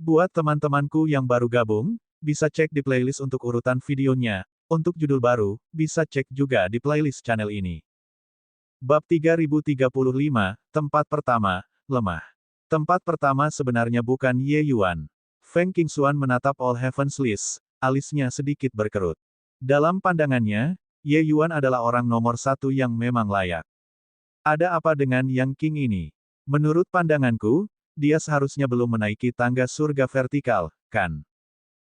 Buat teman-temanku yang baru gabung, bisa cek di playlist untuk urutan videonya. Untuk judul baru, bisa cek juga di playlist channel ini. Bab 3035, Tempat Pertama, Lemah. Tempat pertama sebenarnya bukan Ye Yuan. Feng Qingxuan menatap All Heaven's List, alisnya sedikit berkerut. Dalam pandangannya, Ye Yuan adalah orang nomor satu yang memang layak. Ada apa dengan Yang King ini? Menurut pandanganku, dia seharusnya belum menaiki tangga surga vertikal, kan?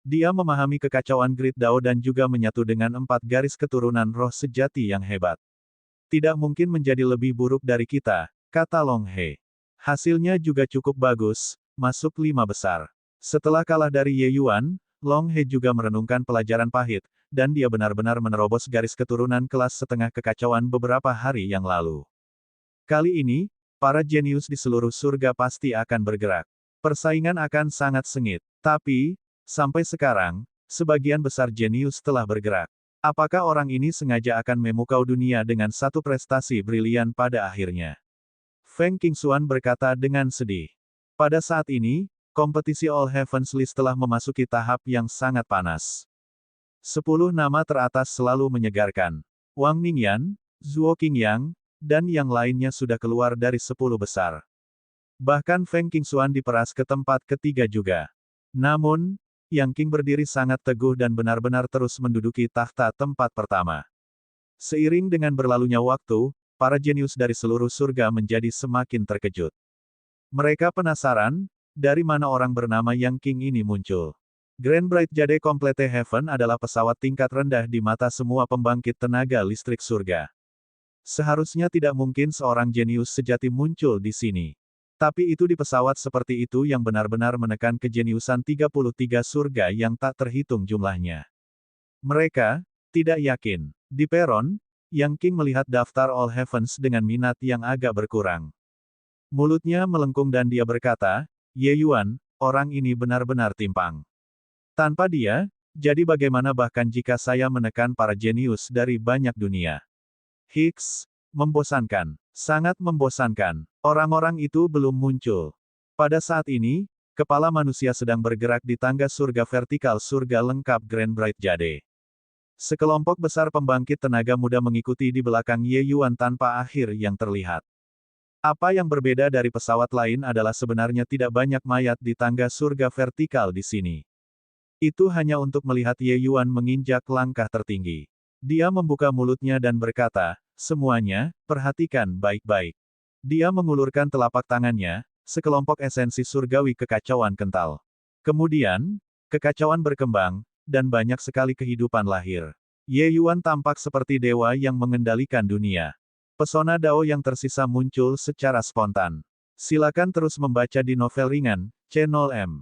Dia memahami kekacauan Great Dao dan juga menyatu dengan 4 garis keturunan roh sejati yang hebat. Tidak mungkin menjadi lebih buruk dari kita, kata Long He. Hasilnya juga cukup bagus, masuk 5 besar. Setelah kalah dari Ye Yuan, Long He juga merenungkan pelajaran pahit, dan dia benar-benar menerobos garis keturunan kelas setengah kekacauan beberapa hari yang lalu. Kali ini, para jenius di seluruh surga pasti akan bergerak. Persaingan akan sangat sengit. Tapi, sampai sekarang, sebagian besar jenius telah bergerak. Apakah orang ini sengaja akan memukau dunia dengan satu prestasi brilian pada akhirnya? Feng Qingxuan berkata dengan sedih. Pada saat ini, kompetisi All Heaven's List telah memasuki tahap yang sangat panas. 10 nama teratas selalu menyegarkan. Wang Ningyan, Zhuo Qingyang, dan yang lainnya sudah keluar dari 10 besar. Bahkan Feng Qingxuan diperas ke tempat ketiga juga. Namun, Yang King berdiri sangat teguh dan benar-benar terus menduduki takhta tempat pertama. Seiring dengan berlalunya waktu, para jenius dari seluruh surga menjadi semakin terkejut. Mereka penasaran, dari mana orang bernama Yang King ini muncul. Grand Bright Jade Complete Heaven adalah pesawat tingkat rendah di mata semua pembangkit tenaga listrik surga. Seharusnya tidak mungkin seorang jenius sejati muncul di sini. Tapi itu di pesawat seperti itu yang benar-benar menekan kejeniusan 33 surga yang tak terhitung jumlahnya. Mereka tidak yakin. Di peron, Yang King melihat daftar All Heavens dengan minat yang agak berkurang. Mulutnya melengkung dan dia berkata, Ye Yuan, orang ini benar-benar timpang. Tanpa dia, jadi bagaimana bahkan jika saya menekan para jenius dari banyak dunia? Hicks, membosankan. Sangat membosankan. Orang-orang itu belum muncul. Pada saat ini, kepala manusia sedang bergerak di tangga surga vertikal surga lengkap Grand Bright Jade. Sekelompok besar pembangkit tenaga muda mengikuti di belakang Ye Yuan tanpa akhir yang terlihat. Apa yang berbeda dari pesawat lain adalah sebenarnya tidak banyak mayat di tangga surga vertikal di sini. Itu hanya untuk melihat Ye Yuan menginjak langkah tertinggi. Dia membuka mulutnya dan berkata, semuanya, perhatikan baik-baik. Dia mengulurkan telapak tangannya, sekelompok esensi surgawi kekacauan kental. Kemudian, kekacauan berkembang, dan banyak sekali kehidupan lahir. Ye Yuan tampak seperti dewa yang mengendalikan dunia. Pesona Dao yang tersisa muncul secara spontan. Silakan terus membaca di novel ringan, Channel M.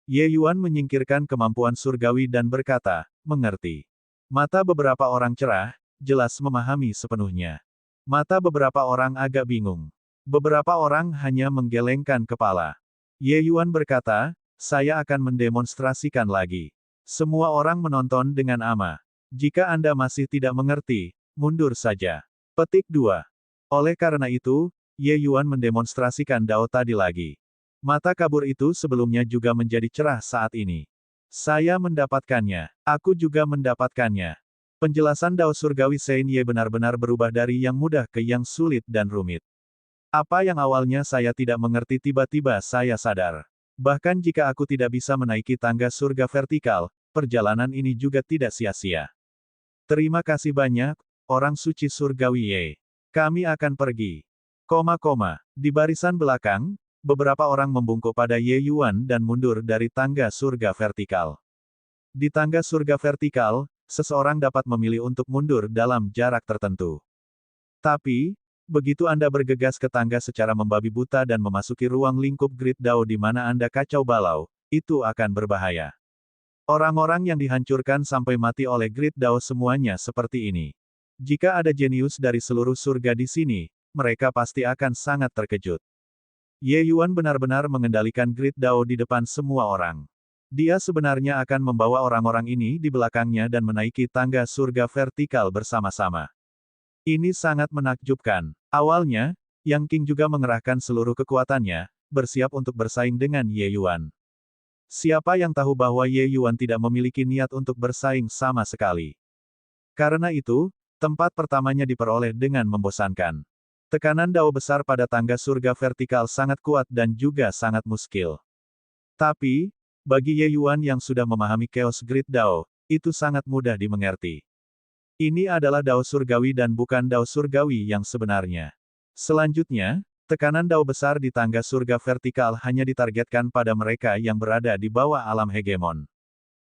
Ye Yuan menyingkirkan kemampuan surgawi dan berkata, mengerti. Mata beberapa orang cerah, jelas memahami sepenuhnya. Mata beberapa orang agak bingung. Beberapa orang hanya menggelengkan kepala. Ye Yuan berkata, saya akan mendemonstrasikan lagi. Semua orang menonton dengan ama. Jika Anda masih tidak mengerti, mundur saja. Petik 2. Oleh karena itu, Ye Yuan mendemonstrasikan Dao tadi lagi. Mata kabur itu sebelumnya juga menjadi cerah saat ini. Saya mendapatkannya. Aku juga mendapatkannya. Penjelasan Dao Surgawi Sein Ye benar-benar berubah dari yang mudah ke yang sulit dan rumit. Apa yang awalnya saya tidak mengerti tiba-tiba saya sadar. Bahkan jika aku tidak bisa menaiki tangga surga vertikal, perjalanan ini juga tidak sia-sia. Terima kasih banyak, orang suci surgawi Ye. Kami akan pergi. Di barisan belakang, beberapa orang membungkuk pada Ye Yuan dan mundur dari tangga surga vertikal. Di tangga surga vertikal, seseorang dapat memilih untuk mundur dalam jarak tertentu. Tapi, begitu Anda bergegas ke tangga secara membabi buta dan memasuki ruang lingkup Great Dao di mana Anda kacau balau, itu akan berbahaya. Orang-orang yang dihancurkan sampai mati oleh Great Dao semuanya seperti ini. Jika ada jenius dari seluruh surga di sini, mereka pasti akan sangat terkejut. Ye Yuan benar-benar mengendalikan Great Dao di depan semua orang. Dia sebenarnya akan membawa orang-orang ini di belakangnya dan menaiki tangga surga vertikal bersama-sama. Ini sangat menakjubkan. Awalnya, Yang King juga mengerahkan seluruh kekuatannya, bersiap untuk bersaing dengan Ye Yuan. Siapa yang tahu bahwa Ye Yuan tidak memiliki niat untuk bersaing sama sekali. Karena itu, tempat pertamanya diperoleh dengan membosankan. Tekanan dao besar pada tangga surga vertikal sangat kuat dan juga sangat muskil. Tapi, bagi Ye Yuan yang sudah memahami Chaos Grid Dao, itu sangat mudah dimengerti. Ini adalah dao surgawi dan bukan dao surgawi yang sebenarnya. Selanjutnya, tekanan dao besar di tangga surga vertikal hanya ditargetkan pada mereka yang berada di bawah alam hegemon.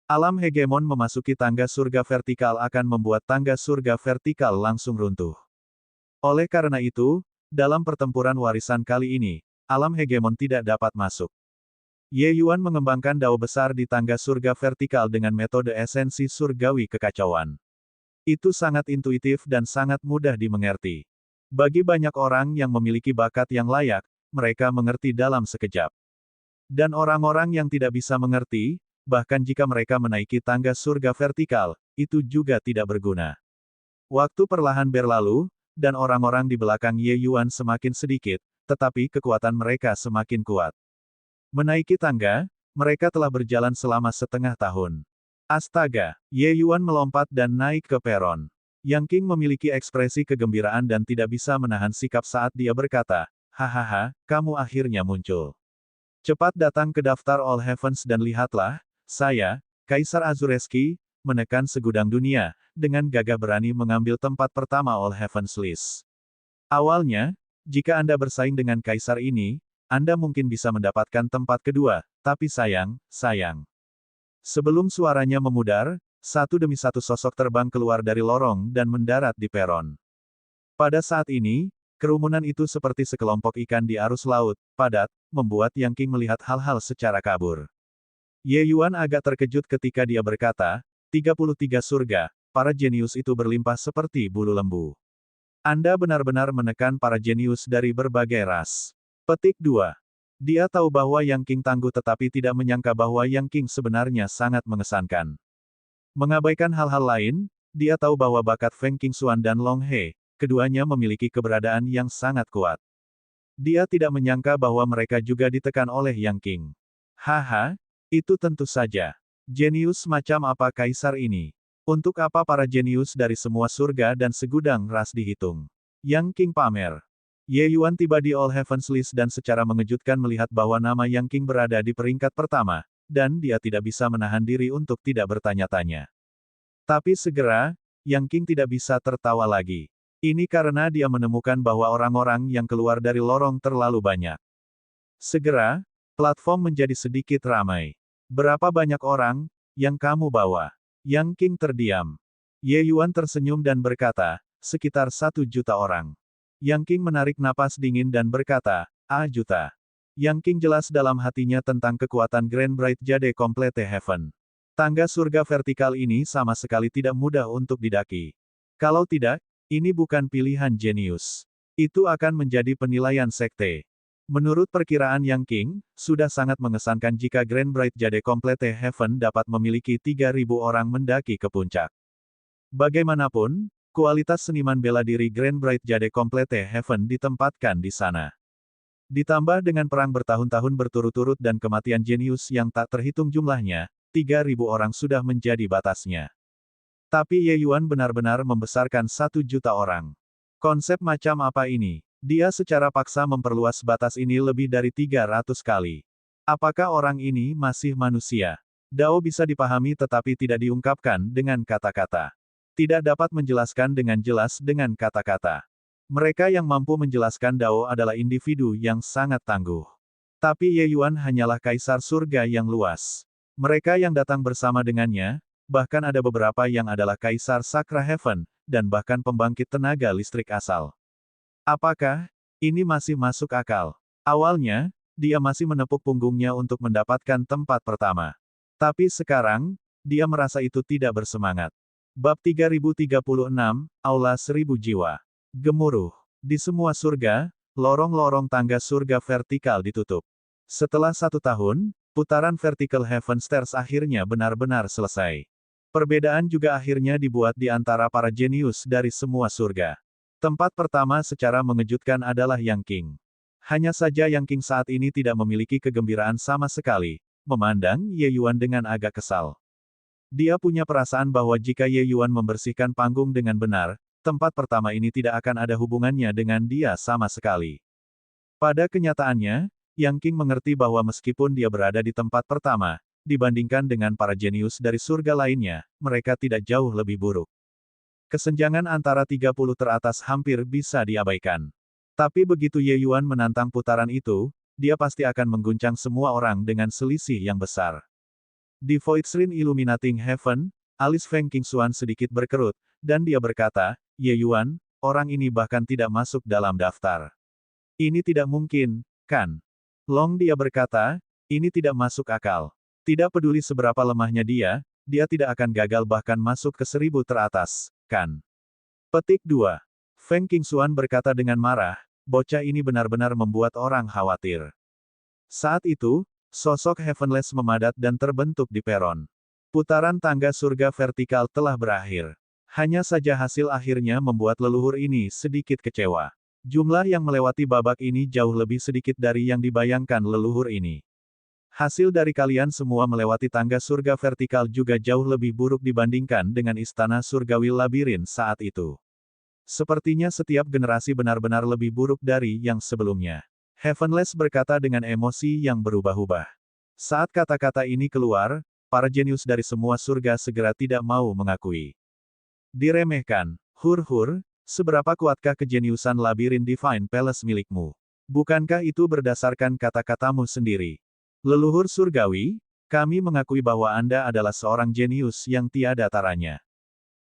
Alam hegemon memasuki tangga surga vertikal akan membuat tangga surga vertikal langsung runtuh. Oleh karena itu, dalam pertempuran warisan kali ini, alam hegemon tidak dapat masuk. Ye Yuan mengembangkan dao besar di tangga surga vertikal dengan metode esensi surgawi kekacauan. Itu sangat intuitif dan sangat mudah dimengerti. Bagi banyak orang yang memiliki bakat yang layak, mereka mengerti dalam sekejap. Dan orang-orang yang tidak bisa mengerti, bahkan jika mereka menaiki tangga surga vertikal, itu juga tidak berguna. Waktu perlahan berlalu, dan orang-orang di belakang Ye Yuan semakin sedikit, tetapi kekuatan mereka semakin kuat. Menaiki tangga, mereka telah berjalan selama setengah tahun. Astaga, Ye Yuan melompat dan naik ke peron. Yang King memiliki ekspresi kegembiraan dan tidak bisa menahan sikap saat dia berkata, "Hahaha, kamu akhirnya muncul. Cepat datang ke daftar All Heavens dan lihatlah, saya, Kaisar Azureski, menekan segudang dunia, dengan gagah berani mengambil tempat pertama All Heavens List. Awalnya, jika Anda bersaing dengan Kaisar ini, Anda mungkin bisa mendapatkan tempat kedua, tapi sayang. Sebelum suaranya memudar, satu demi satu sosok terbang keluar dari lorong dan mendarat di peron. Pada saat ini, kerumunan itu seperti sekelompok ikan di arus laut, padat, membuat Yang King melihat hal-hal secara kabur. Ye Yuan agak terkejut ketika dia berkata, 33 surga, para jenius itu berlimpah seperti bulu lembu. Anda benar-benar menekan para jenius dari berbagai ras. Petik 2. Dia tahu bahwa Yang King tangguh tetapi tidak menyangka bahwa Yang King sebenarnya sangat mengesankan. Mengabaikan hal-hal lain, dia tahu bahwa bakat Feng Qingxuan dan Long He, keduanya memiliki keberadaan yang sangat kuat. Dia tidak menyangka bahwa mereka juga ditekan oleh Yang King. Haha, itu tentu saja. Jenius macam apa Kaisar ini? Untuk apa para jenius dari semua surga dan segudang ras dihitung? Yang King pamer. Ye Yuan tiba di All Heavens List dan secara mengejutkan melihat bahwa nama Yang King berada di peringkat pertama, dan dia tidak bisa menahan diri untuk tidak bertanya-tanya. Tapi segera, Yang King tidak bisa tertawa lagi. Ini karena dia menemukan bahwa orang-orang yang keluar dari lorong terlalu banyak. Segera, platform menjadi sedikit ramai. Berapa banyak orang yang kamu bawa? Yang King terdiam. Ye Yuan tersenyum dan berkata, sekitar 1 juta orang. Yang King menarik napas dingin dan berkata, juta. Yang King jelas dalam hatinya tentang kekuatan Grand Bright Jade Complete Heaven. Tangga surga vertikal ini sama sekali tidak mudah untuk didaki. Kalau tidak, ini bukan pilihan jenius. Itu akan menjadi penilaian sekte. Menurut perkiraan Yang King, sudah sangat mengesankan jika Grand Bright Jade Complete Heaven dapat memiliki 3.000 orang mendaki ke puncak. Bagaimanapun, kualitas seniman bela diri Grand Bright Jade Complete Heaven ditempatkan di sana. Ditambah dengan perang bertahun-tahun berturut-turut dan kematian jenius yang tak terhitung jumlahnya, 3.000 orang sudah menjadi batasnya. Tapi Ye Yuan benar-benar membesarkan 1 juta orang. Konsep macam apa ini? Dia secara paksa memperluas batas ini lebih dari 300 kali. Apakah orang ini masih manusia? Dao bisa dipahami tetapi tidak diungkapkan dengan kata-kata. Tidak dapat menjelaskan dengan jelas dengan kata-kata. Mereka yang mampu menjelaskan Dao adalah individu yang sangat tangguh. Tapi Ye Yuan hanyalah kaisar surga yang luas. Mereka yang datang bersama dengannya, bahkan ada beberapa yang adalah kaisar Sakra Heaven, dan bahkan pembangkit tenaga listrik asal. Apakah ini masih masuk akal? Awalnya, dia masih menepuk punggungnya untuk mendapatkan tempat pertama. Tapi sekarang, dia merasa itu tidak bersemangat. Bab 3036, Aula 1000 Jiwa. Gemuruh. Di semua surga, lorong-lorong tangga surga vertikal ditutup. Setelah 1 tahun, putaran Vertical Heaven Stairs akhirnya benar-benar selesai. Perbedaan juga akhirnya dibuat di antara para jenius dari semua surga. Tempat pertama secara mengejutkan adalah Yang King. Hanya saja Yang King saat ini tidak memiliki kegembiraan sama sekali, memandang Ye Yuan dengan agak kesal. Dia punya perasaan bahwa jika Ye Yuan membersihkan panggung dengan benar, tempat pertama ini tidak akan ada hubungannya dengan dia sama sekali. Pada kenyataannya, Yang King mengerti bahwa meskipun dia berada di tempat pertama, dibandingkan dengan para jenius dari surga lainnya, mereka tidak jauh lebih buruk. Kesenjangan antara 30 teratas hampir bisa diabaikan. Tapi begitu Ye Yuan menantang putaran itu, dia pasti akan mengguncang semua orang dengan selisih yang besar. Di Void Shrine Illuminating Heaven, alis Feng Qingxuan sedikit berkerut, dan dia berkata, Ye Yuan, orang ini bahkan tidak masuk dalam daftar. Ini tidak mungkin, kan? Long dia berkata, ini tidak masuk akal. Tidak peduli seberapa lemahnya dia tidak akan gagal bahkan masuk ke 1000 teratas, kan? Petik 2. Feng Qingxuan berkata dengan marah, bocah ini benar-benar membuat orang khawatir. Saat itu, sosok Heavenless memadat dan terbentuk di peron. Putaran tangga surga vertikal telah berakhir. Hanya saja hasil akhirnya membuat leluhur ini sedikit kecewa. Jumlah yang melewati babak ini jauh lebih sedikit dari yang dibayangkan leluhur ini. Hasil dari kalian semua melewati tangga surga vertikal juga jauh lebih buruk dibandingkan dengan istana surgawi labirin saat itu. Sepertinya setiap generasi benar-benar lebih buruk dari yang sebelumnya. Heavenless berkata dengan emosi yang berubah-ubah. Saat kata-kata ini keluar, para jenius dari semua surga segera tidak mau mengakui. Diremehkan, hur-hur, seberapa kuatkah kejeniusan labirin Divine Palace milikmu? Bukankah itu berdasarkan kata-katamu sendiri? Leluhur surgawi, kami mengakui bahwa Anda adalah seorang jenius yang tiada taranya.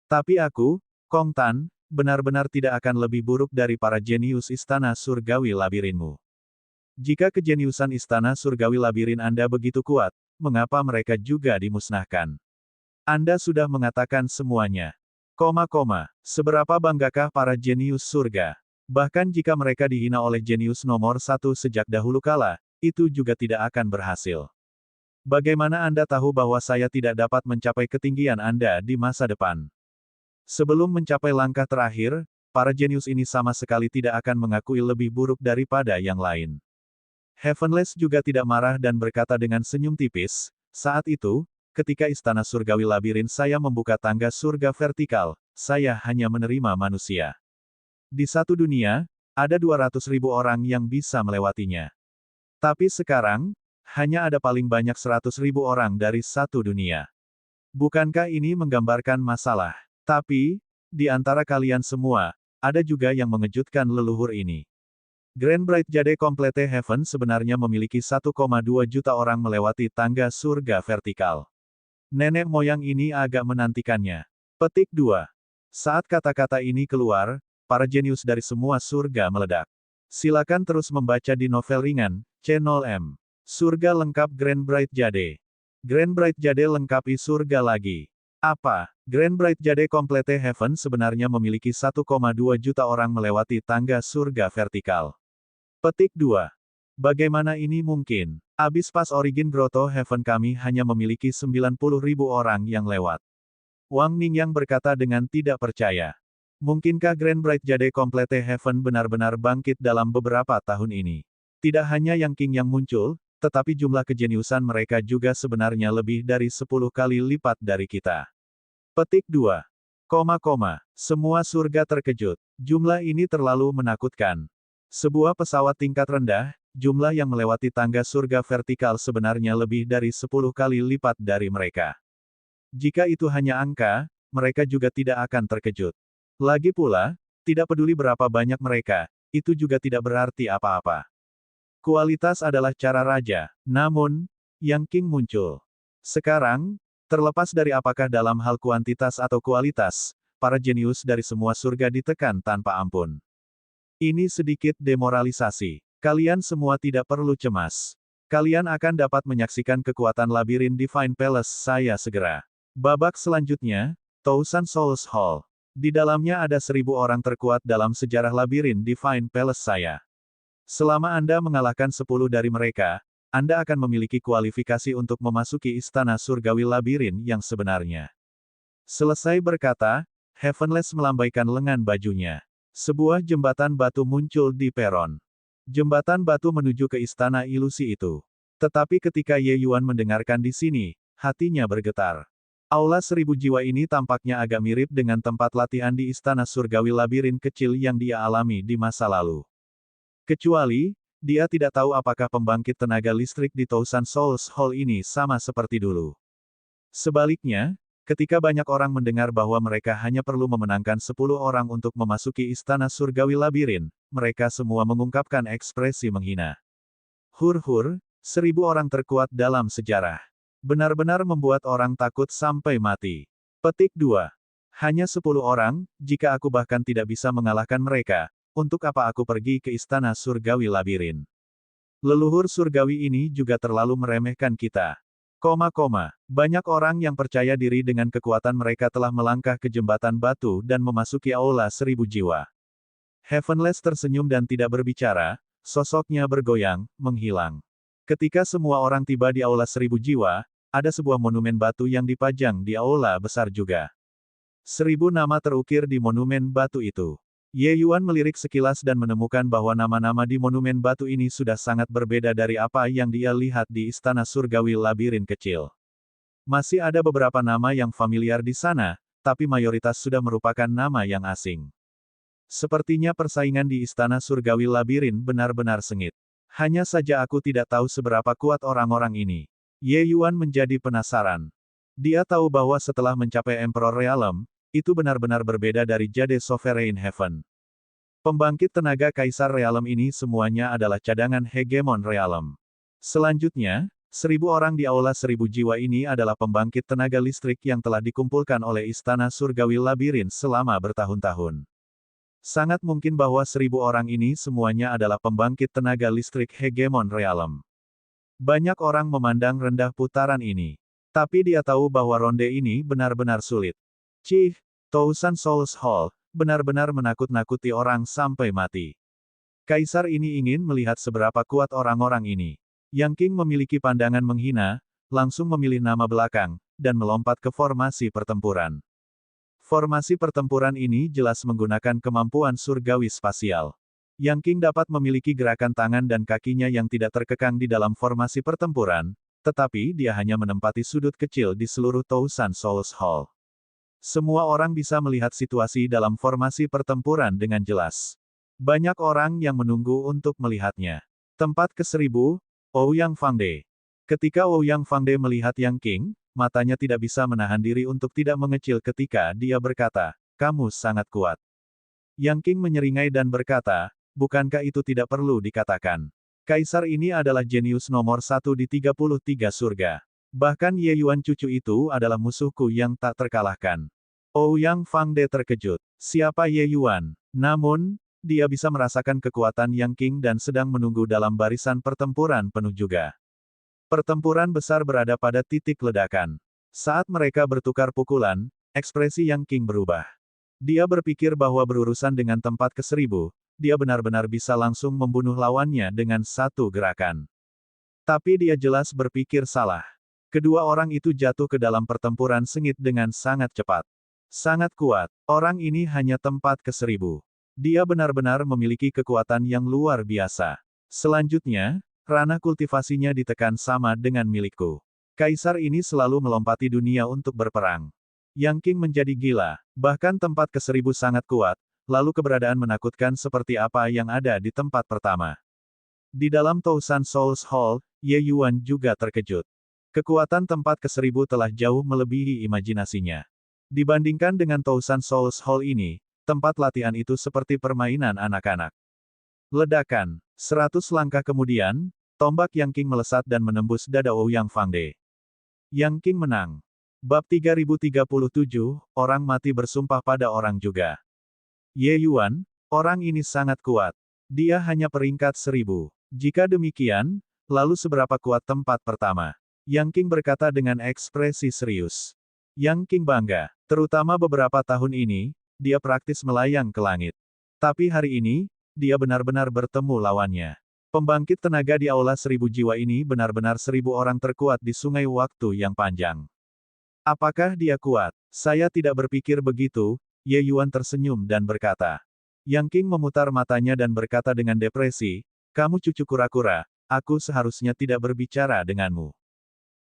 Tapi aku, Kong Tan, benar-benar tidak akan lebih buruk dari para jenius istana surgawi labirinmu. Jika kejeniusan istana surgawi labirin Anda begitu kuat, mengapa mereka juga dimusnahkan? Anda sudah mengatakan semuanya. Seberapa banggakah para jenius surga? Bahkan jika mereka dihina oleh jenius nomor 1 sejak dahulu kala, itu juga tidak akan berhasil. Bagaimana Anda tahu bahwa saya tidak dapat mencapai ketinggian Anda di masa depan? Sebelum mencapai langkah terakhir, para jenius ini sama sekali tidak akan mengakui lebih buruk daripada yang lain. Heavenless juga tidak marah dan berkata dengan senyum tipis, saat itu, ketika istana surgawi labirin saya membuka tangga surga vertikal, saya hanya menerima manusia. Di satu dunia, ada 200.000 orang yang bisa melewatinya. Tapi sekarang, hanya ada paling banyak 100.000 orang dari satu dunia. Bukankah ini menggambarkan masalah? Tapi, di antara kalian semua, ada juga yang mengejutkan leluhur ini. Grand Bright Jade Complete Heaven sebenarnya memiliki 1,2 juta orang melewati tangga surga vertikal. Nenek moyang ini agak menantikannya. Petik 2. Saat kata-kata ini keluar, para jenius dari semua surga meledak. Silakan terus membaca di novel ringan, Channel M. Surga lengkap Grand Bright Jade. Grand Bright Jade lengkapi surga lagi. Apa? Grand Bright Jade Complete Heaven sebenarnya memiliki 1,2 juta orang melewati tangga surga vertikal. Petik 2. Bagaimana ini mungkin? Abis pas Origin Grotto Heaven kami hanya memiliki 90.000 orang yang lewat. Wang Ningyang berkata dengan tidak percaya. Mungkinkah Grand Bright Jade Complete Heaven benar-benar bangkit dalam beberapa tahun ini? Tidak hanya Yang King yang muncul, tetapi jumlah kejeniusan mereka juga sebenarnya lebih dari 10 kali lipat dari kita. Petik 2. Semua surga terkejut. Jumlah ini terlalu menakutkan. Sebuah pesawat tingkat rendah, jumlah yang melewati tangga surga vertikal sebenarnya lebih dari 10 kali lipat dari mereka. Jika itu hanya angka, mereka juga tidak akan terkejut. Lagi pula, tidak peduli berapa banyak mereka, itu juga tidak berarti apa-apa. Kualitas adalah cara raja, namun, Yang King muncul. Sekarang, terlepas dari apakah dalam hal kuantitas atau kualitas, para jenius dari semua surga ditekan tanpa ampun. Ini sedikit demoralisasi. Kalian semua tidak perlu cemas. Kalian akan dapat menyaksikan kekuatan labirin Divine Palace saya segera. Babak selanjutnya, Thousand Souls Hall. Di dalamnya ada 1000 orang terkuat dalam sejarah labirin Divine Palace saya. Selama Anda mengalahkan 10 dari mereka, Anda akan memiliki kualifikasi untuk memasuki istana surgawi labirin yang sebenarnya. Selesai berkata, Heavenless melambaikan lengan bajunya. Sebuah jembatan batu muncul di peron. Jembatan batu menuju ke istana ilusi itu. Tetapi ketika Ye Yuan mendengarkan di sini, hatinya bergetar. Aula 1000 jiwa ini tampaknya agak mirip dengan tempat latihan di istana surgawi labirin kecil yang dia alami di masa lalu. Kecuali, dia tidak tahu apakah pembangkit tenaga listrik di Thousand Souls Hall ini sama seperti dulu. Sebaliknya, ketika banyak orang mendengar bahwa mereka hanya perlu memenangkan 10 orang untuk memasuki istana surgawi labirin, mereka semua mengungkapkan ekspresi menghina. Hur-hur, 1000 orang terkuat dalam sejarah. Benar-benar membuat orang takut sampai mati. Petik 2. Hanya 10 orang, jika aku bahkan tidak bisa mengalahkan mereka, untuk apa aku pergi ke istana surgawi labirin? Leluhur surgawi ini juga terlalu meremehkan kita. Banyak orang yang percaya diri dengan kekuatan mereka telah melangkah ke jembatan batu dan memasuki aula 1000 jiwa. Heavenless tersenyum dan tidak berbicara, sosoknya bergoyang, menghilang. Ketika semua orang tiba di aula 1000 jiwa, ada sebuah monumen batu yang dipajang di aula besar juga. 1000 nama terukir di monumen batu itu. Ye Yuan melirik sekilas dan menemukan bahwa nama-nama di monumen batu ini sudah sangat berbeda dari apa yang dia lihat di istana surgawi labirin kecil. Masih ada beberapa nama yang familiar di sana, tapi mayoritas sudah merupakan nama yang asing. Sepertinya persaingan di istana surgawi labirin benar-benar sengit. Hanya saja aku tidak tahu seberapa kuat orang-orang ini. Ye Yuan menjadi penasaran. Dia tahu bahwa setelah mencapai Emperor Realm, itu benar-benar berbeda dari Jade Sovereign Heaven. Pembangkit tenaga Kaisar Realm ini semuanya adalah cadangan hegemon Realm. Selanjutnya, 1000 orang di aula 1000 jiwa ini adalah pembangkit tenaga listrik yang telah dikumpulkan oleh istana surgawi labirin selama bertahun-tahun. Sangat mungkin bahwa 1000 orang ini semuanya adalah pembangkit tenaga listrik hegemon Realm. Banyak orang memandang rendah putaran ini. Tapi dia tahu bahwa ronde ini benar-benar sulit. Thousand Souls Hall, benar-benar menakut-nakuti orang sampai mati. Kaisar ini ingin melihat seberapa kuat orang-orang ini. Yang King memiliki pandangan menghina, langsung memilih nama belakang, dan melompat ke formasi pertempuran. Formasi pertempuran ini jelas menggunakan kemampuan surgawi spasial. Yang King dapat memiliki gerakan tangan dan kakinya yang tidak terkekang di dalam formasi pertempuran, tetapi dia hanya menempati sudut kecil di seluruh Thousand Souls Hall. Semua orang bisa melihat situasi dalam formasi pertempuran dengan jelas. Banyak orang yang menunggu untuk melihatnya. Tempat ke-1000, Ouyang Fangde. Ketika Ouyang Fangde melihat Yang King, matanya tidak bisa menahan diri untuk tidak mengecil ketika dia berkata, "Kamu sangat kuat." Yang King menyeringai dan berkata, "Bukankah itu tidak perlu dikatakan? Kaisar ini adalah jenius nomor 1 di 33 surga. Bahkan Ye Yuan cucu itu adalah musuhku yang tak terkalahkan." Ouyang Fangde terkejut. Siapa Ye Yuan? Namun, dia bisa merasakan kekuatan Yang King dan sedang menunggu dalam barisan pertempuran penuh juga. Pertempuran besar berada pada titik ledakan. Saat mereka bertukar pukulan, ekspresi Yang King berubah. Dia berpikir bahwa berurusan dengan tempat ke-1000, dia benar-benar bisa langsung membunuh lawannya dengan satu gerakan. Tapi dia jelas berpikir salah. Kedua orang itu jatuh ke dalam pertempuran sengit dengan sangat cepat. Sangat kuat. Orang ini hanya tempat ke-1000. Dia benar-benar memiliki kekuatan yang luar biasa. Selanjutnya, ranah kultivasinya ditekan sama dengan milikku. Kaisar ini selalu melompati dunia untuk berperang. Yang King menjadi gila. Bahkan tempat ke-1000 sangat kuat, lalu keberadaan menakutkan seperti apa yang ada di tempat pertama. Di dalam Thousand Souls Hall, Ye Yuan juga terkejut. Kekuatan tempat ke-1000 telah jauh melebihi imajinasinya. Dibandingkan dengan Thousand Souls Hall ini, tempat latihan itu seperti permainan anak-anak. Ledakan. 100 langkah kemudian, tombak Yang King melesat dan menembus dada Ouyang Fangde. Yang King menang. Bab 3037, orang mati bersumpah pada orang juga. Ye Yuan, orang ini sangat kuat. Dia hanya peringkat 1000. Jika demikian, lalu seberapa kuat tempat pertama? Yang King berkata dengan ekspresi serius. Yang King bangga. Terutama beberapa tahun ini, dia praktis melayang ke langit. Tapi hari ini, dia benar-benar bertemu lawannya. Pembangkit tenaga di aula 1000 jiwa ini benar-benar 1000 orang terkuat di sungai waktu yang panjang. Apakah dia kuat? Saya tidak berpikir begitu. Ye Yuan tersenyum dan berkata. Yang King memutar matanya dan berkata dengan depresi, "Kamu cucu kura-kura, aku seharusnya tidak berbicara denganmu.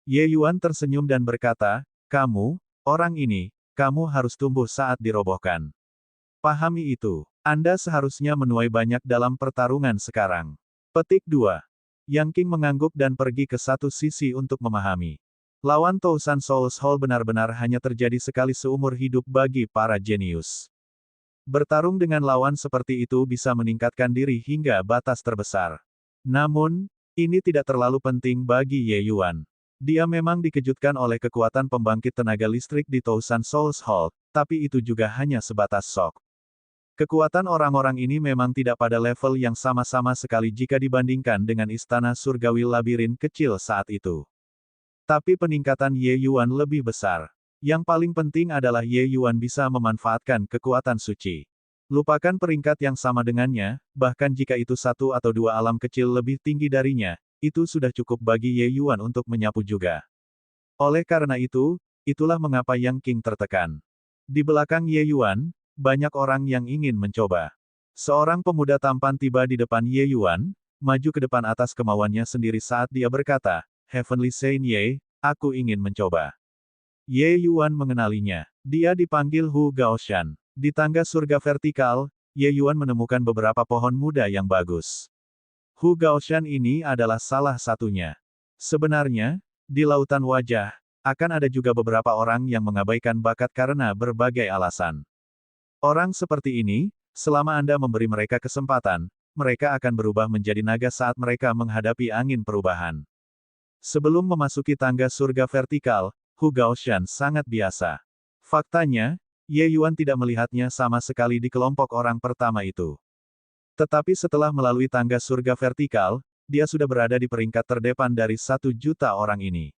Ye Yuan tersenyum dan berkata, kamu, orang ini, kamu harus tumbuh saat dirobohkan. Pahami itu. Anda seharusnya menuai banyak dalam pertarungan sekarang. Petik 2. Yang King mengangguk dan pergi ke satu sisi untuk memahami. Lawan Tousan Souls Hall benar-benar hanya terjadi sekali seumur hidup bagi para jenius. Bertarung dengan lawan seperti itu bisa meningkatkan diri hingga batas terbesar. Namun, ini tidak terlalu penting bagi Ye Yuan. Dia memang dikejutkan oleh kekuatan pembangkit tenaga listrik di Tousan Souls Hall, tapi itu juga hanya sebatas shock. Kekuatan orang-orang ini memang tidak pada level yang sama-sama sekali jika dibandingkan dengan istana surgawi labirin kecil saat itu. Tapi peningkatan Ye Yuan lebih besar. Yang paling penting adalah Ye Yuan bisa memanfaatkan kekuatan suci. Lupakan peringkat yang sama dengannya, bahkan jika itu satu atau dua alam kecil lebih tinggi darinya, itu sudah cukup bagi Ye Yuan untuk menyapu juga. Oleh karena itu, itulah mengapa Yang King tertekan. Di belakang Ye Yuan, banyak orang yang ingin mencoba. Seorang pemuda tampan tiba di depan Ye Yuan, maju ke depan atas kemauannya sendiri saat dia berkata, Heavenly Saint Ye, aku ingin mencoba. Ye Yuan mengenalinya. Dia dipanggil Hu Gaoshan. Di tangga surga vertikal, Ye Yuan menemukan beberapa pohon muda yang bagus. Hu Gaoshan ini adalah salah satunya. Sebenarnya, di lautan wajah, akan ada juga beberapa orang yang mengabaikan bakat karena berbagai alasan. Orang seperti ini, selama Anda memberi mereka kesempatan, mereka akan berubah menjadi naga saat mereka menghadapi angin perubahan. Sebelum memasuki tangga surga vertikal, Hu Gaoshan sangat biasa. Faktanya, Ye Yuan tidak melihatnya sama sekali di kelompok orang pertama itu. Tetapi setelah melalui tangga surga vertikal, dia sudah berada di peringkat terdepan dari 1 juta orang ini.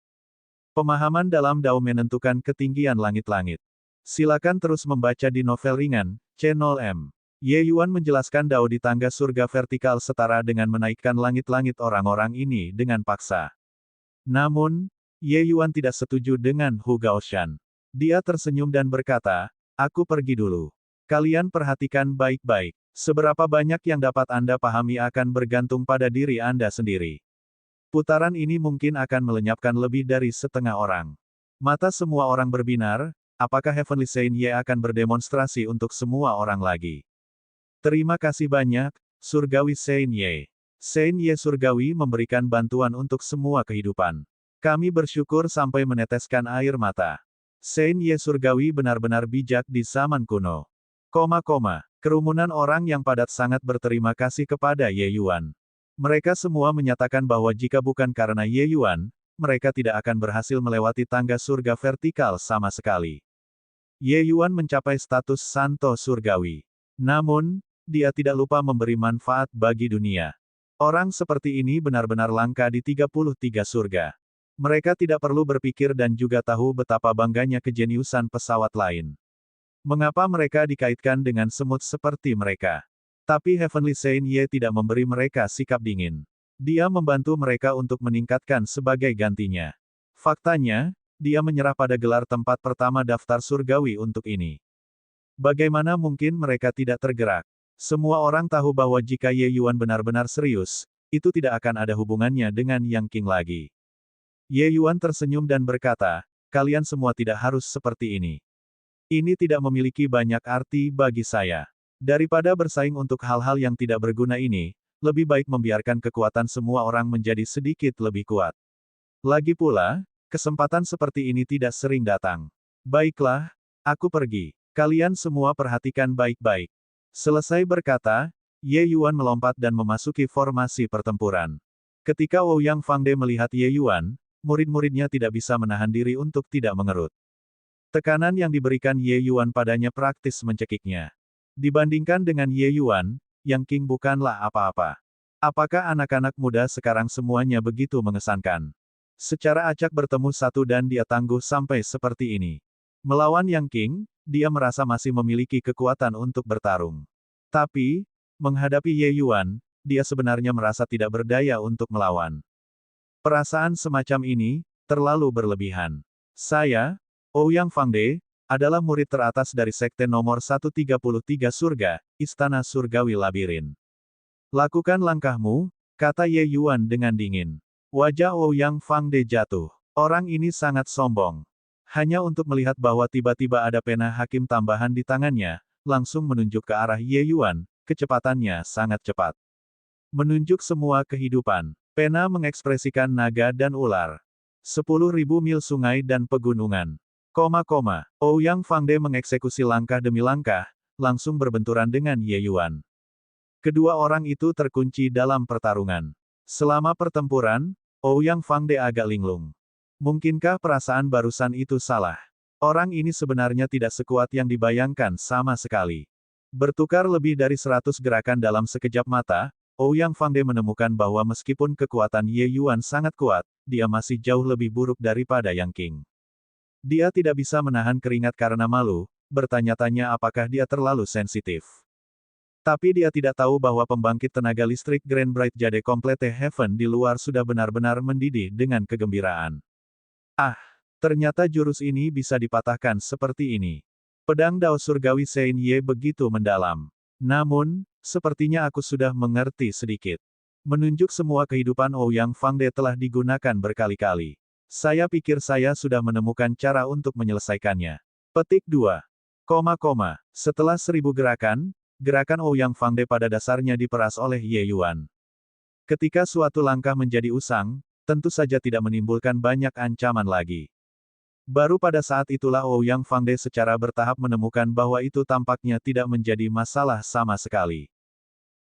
Pemahaman dalam Dao menentukan ketinggian langit-langit. Silakan terus membaca di novel ringan, Channel M. Ye Yuan menjelaskan Dao di tangga surga vertikal setara dengan menaikkan langit-langit orang-orang ini dengan paksa. Namun, Ye Yuan tidak setuju dengan Hu Gaoshan. Dia tersenyum dan berkata, aku pergi dulu. Kalian perhatikan baik-baik. Seberapa banyak yang dapat Anda pahami akan bergantung pada diri Anda sendiri. Putaran ini mungkin akan melenyapkan lebih dari setengah orang. Mata semua orang berbinar, apakah Heavenly Saint Ye akan berdemonstrasi untuk semua orang lagi? Terima kasih banyak, Surgawi Saint Ye. Saint Ye Surgawi memberikan bantuan untuk semua kehidupan. Kami bersyukur sampai meneteskan air mata. Saint Ye Surgawi benar-benar bijak di zaman kuno. Kerumunan orang yang padat sangat berterima kasih kepada Ye Yuan. Mereka semua menyatakan bahwa jika bukan karena Ye Yuan, mereka tidak akan berhasil melewati tangga surga vertikal sama sekali. Ye Yuan mencapai status Santo Surgawi. Namun, dia tidak lupa memberi manfaat bagi dunia. Orang seperti ini benar-benar langka di 33 surga. Mereka tidak perlu berpikir dan juga tahu betapa bangganya kejeniusan pesawat lain. Mengapa mereka dikaitkan dengan semut seperti mereka? Tapi Heavenly Saint Ye tidak memberi mereka sikap dingin. Dia membantu mereka untuk meningkatkan sebagai gantinya. Faktanya, dia menyerah pada gelar tempat pertama daftar surgawi untuk ini. Bagaimana mungkin mereka tidak tergerak? Semua orang tahu bahwa jika Ye Yuan benar-benar serius, itu tidak akan ada hubungannya dengan Yang King lagi. Ye Yuan tersenyum dan berkata, kalian semua tidak harus seperti ini. Ini tidak memiliki banyak arti bagi saya. Daripada bersaing untuk hal-hal yang tidak berguna ini, lebih baik membiarkan kekuatan semua orang menjadi sedikit lebih kuat. Lagi pula, kesempatan seperti ini tidak sering datang. Baiklah, aku pergi. Kalian semua perhatikan baik-baik. Selesai berkata, Ye Yuan melompat dan memasuki formasi pertempuran. Ketika Ouyang Fangde melihat Ye Yuan, murid-muridnya tidak bisa menahan diri untuk tidak mengerut. Tekanan yang diberikan Ye Yuan padanya praktis mencekiknya. Dibandingkan dengan Ye Yuan, Yang King bukanlah apa-apa. Apakah anak-anak muda sekarang semuanya begitu mengesankan? Secara acak bertemu satu dan dia tangguh sampai seperti ini. Melawan Yang King, dia merasa masih memiliki kekuatan untuk bertarung. Tapi, menghadapi Ye Yuan, dia sebenarnya merasa tidak berdaya untuk melawan. Perasaan semacam ini, terlalu berlebihan. Saya, Ouyang Fangde, adalah murid teratas dari sekte nomor 133 surga, Istana Surgawi Labirin. Lakukan langkahmu, kata Ye Yuan dengan dingin. Wajah Ouyang Fangde jatuh. Orang ini sangat sombong. Hanya untuk melihat bahwa tiba-tiba ada pena hakim tambahan di tangannya, langsung menunjuk ke arah Ye Yuan, kecepatannya sangat cepat. Menunjuk semua kehidupan. Pena mengekspresikan naga dan ular. 10.000 mil sungai dan pegunungan. Ouyang Fangde mengeksekusi langkah demi langkah, langsung berbenturan dengan Ye Yuan. Kedua orang itu terkunci dalam pertarungan. Selama pertempuran, Ouyang Fangde agak linglung. Mungkinkah perasaan barusan itu salah? Orang ini sebenarnya tidak sekuat yang dibayangkan sama sekali. Bertukar lebih dari 100 gerakan dalam sekejap mata, Ouyang Fangde menemukan bahwa meskipun kekuatan Ye Yuan sangat kuat, dia masih jauh lebih buruk daripada Yang Qing. Dia tidak bisa menahan keringat karena malu, bertanya-tanya apakah dia terlalu sensitif. Tapi dia tidak tahu bahwa pembangkit tenaga listrik Grand Bright Jade Complete Heaven di luar sudah benar-benar mendidih dengan kegembiraan. Ah, ternyata jurus ini bisa dipatahkan seperti ini. Pedang Dao Surgawi Sein Ye begitu mendalam. Namun, sepertinya aku sudah mengerti sedikit. Menunjuk semua kehidupan Ouyang Fangde telah digunakan berkali-kali. Saya pikir saya sudah menemukan cara untuk menyelesaikannya. Petik 2. Setelah 1000 gerakan, gerakan Ouyang Fangde pada dasarnya diperas oleh Ye Yuan. Ketika suatu langkah menjadi usang, tentu saja tidak menimbulkan banyak ancaman lagi. Baru pada saat itulah Ouyang Fangde secara bertahap menemukan bahwa itu tampaknya tidak menjadi masalah sama sekali.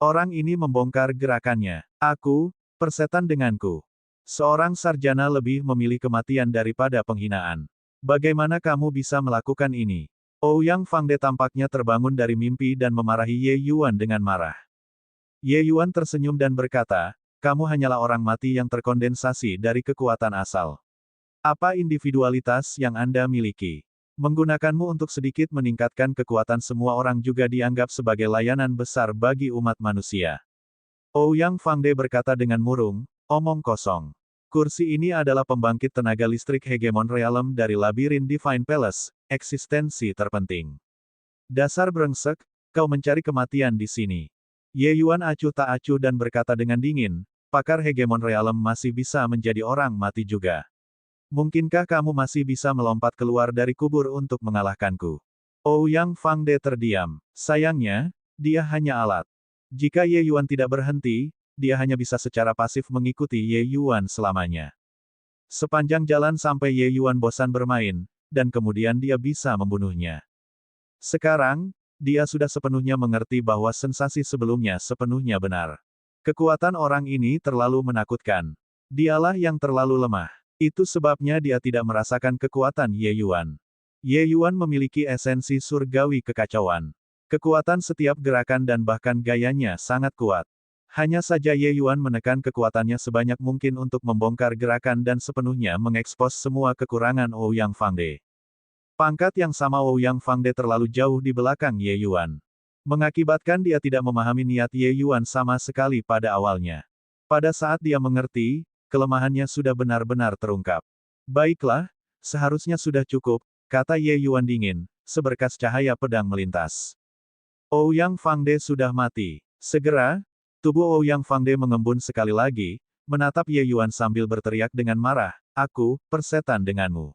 Orang ini membongkar gerakannya. Aku, persetan denganku. Seorang sarjana lebih memilih kematian daripada penghinaan. Bagaimana kamu bisa melakukan ini? Ouyang Fangde tampaknya terbangun dari mimpi dan memarahi Ye Yuan dengan marah. Ye Yuan tersenyum dan berkata, kamu hanyalah orang mati yang terkondensasi dari kekuatan asal. Apa individualitas yang Anda miliki? Menggunakanmu untuk sedikit meningkatkan kekuatan semua orang juga dianggap sebagai layanan besar bagi umat manusia. Ouyang Fangde berkata dengan murung, omong kosong. Kursi ini adalah pembangkit tenaga listrik Hegemon Realm dari Labirin Divine Palace, eksistensi terpenting. Dasar brengsek, kau mencari kematian di sini. Ye Yuan acuh tak acuh dan berkata dengan dingin, pakar Hegemon Realm masih bisa menjadi orang mati juga. Mungkinkah kamu masih bisa melompat keluar dari kubur untuk mengalahkanku? Ouyang Fangde terdiam. Sayangnya, dia hanya alat. Jika Ye Yuan tidak berhenti, dia hanya bisa secara pasif mengikuti Ye Yuan selamanya. Sepanjang jalan sampai Ye Yuan bosan bermain, dan kemudian dia bisa membunuhnya. Sekarang, dia sudah sepenuhnya mengerti bahwa sensasi sebelumnya sepenuhnya benar. Kekuatan orang ini terlalu menakutkan. Dialah yang terlalu lemah. Itu sebabnya dia tidak merasakan kekuatan Ye Yuan. Ye Yuan memiliki esensi surgawi kekacauan. Kekuatan setiap gerakan dan bahkan gayanya sangat kuat. Hanya saja Ye Yuan menekan kekuatannya sebanyak mungkin untuk membongkar gerakan dan sepenuhnya mengekspos semua kekurangan Ouyang Fangde. Pangkat yang sama Ouyang Fangde terlalu jauh di belakang Ye Yuan. Mengakibatkan dia tidak memahami niat Ye Yuan sama sekali pada awalnya. Pada saat dia mengerti, kelemahannya sudah benar-benar terungkap. Baiklah, seharusnya sudah cukup, kata Ye Yuan dingin, seberkas cahaya pedang melintas. Ouyang Fangde sudah mati. Segera, tubuh Ouyang Fangde mengembun sekali lagi, menatap Ye Yuan sambil berteriak dengan marah, aku, persetan denganmu.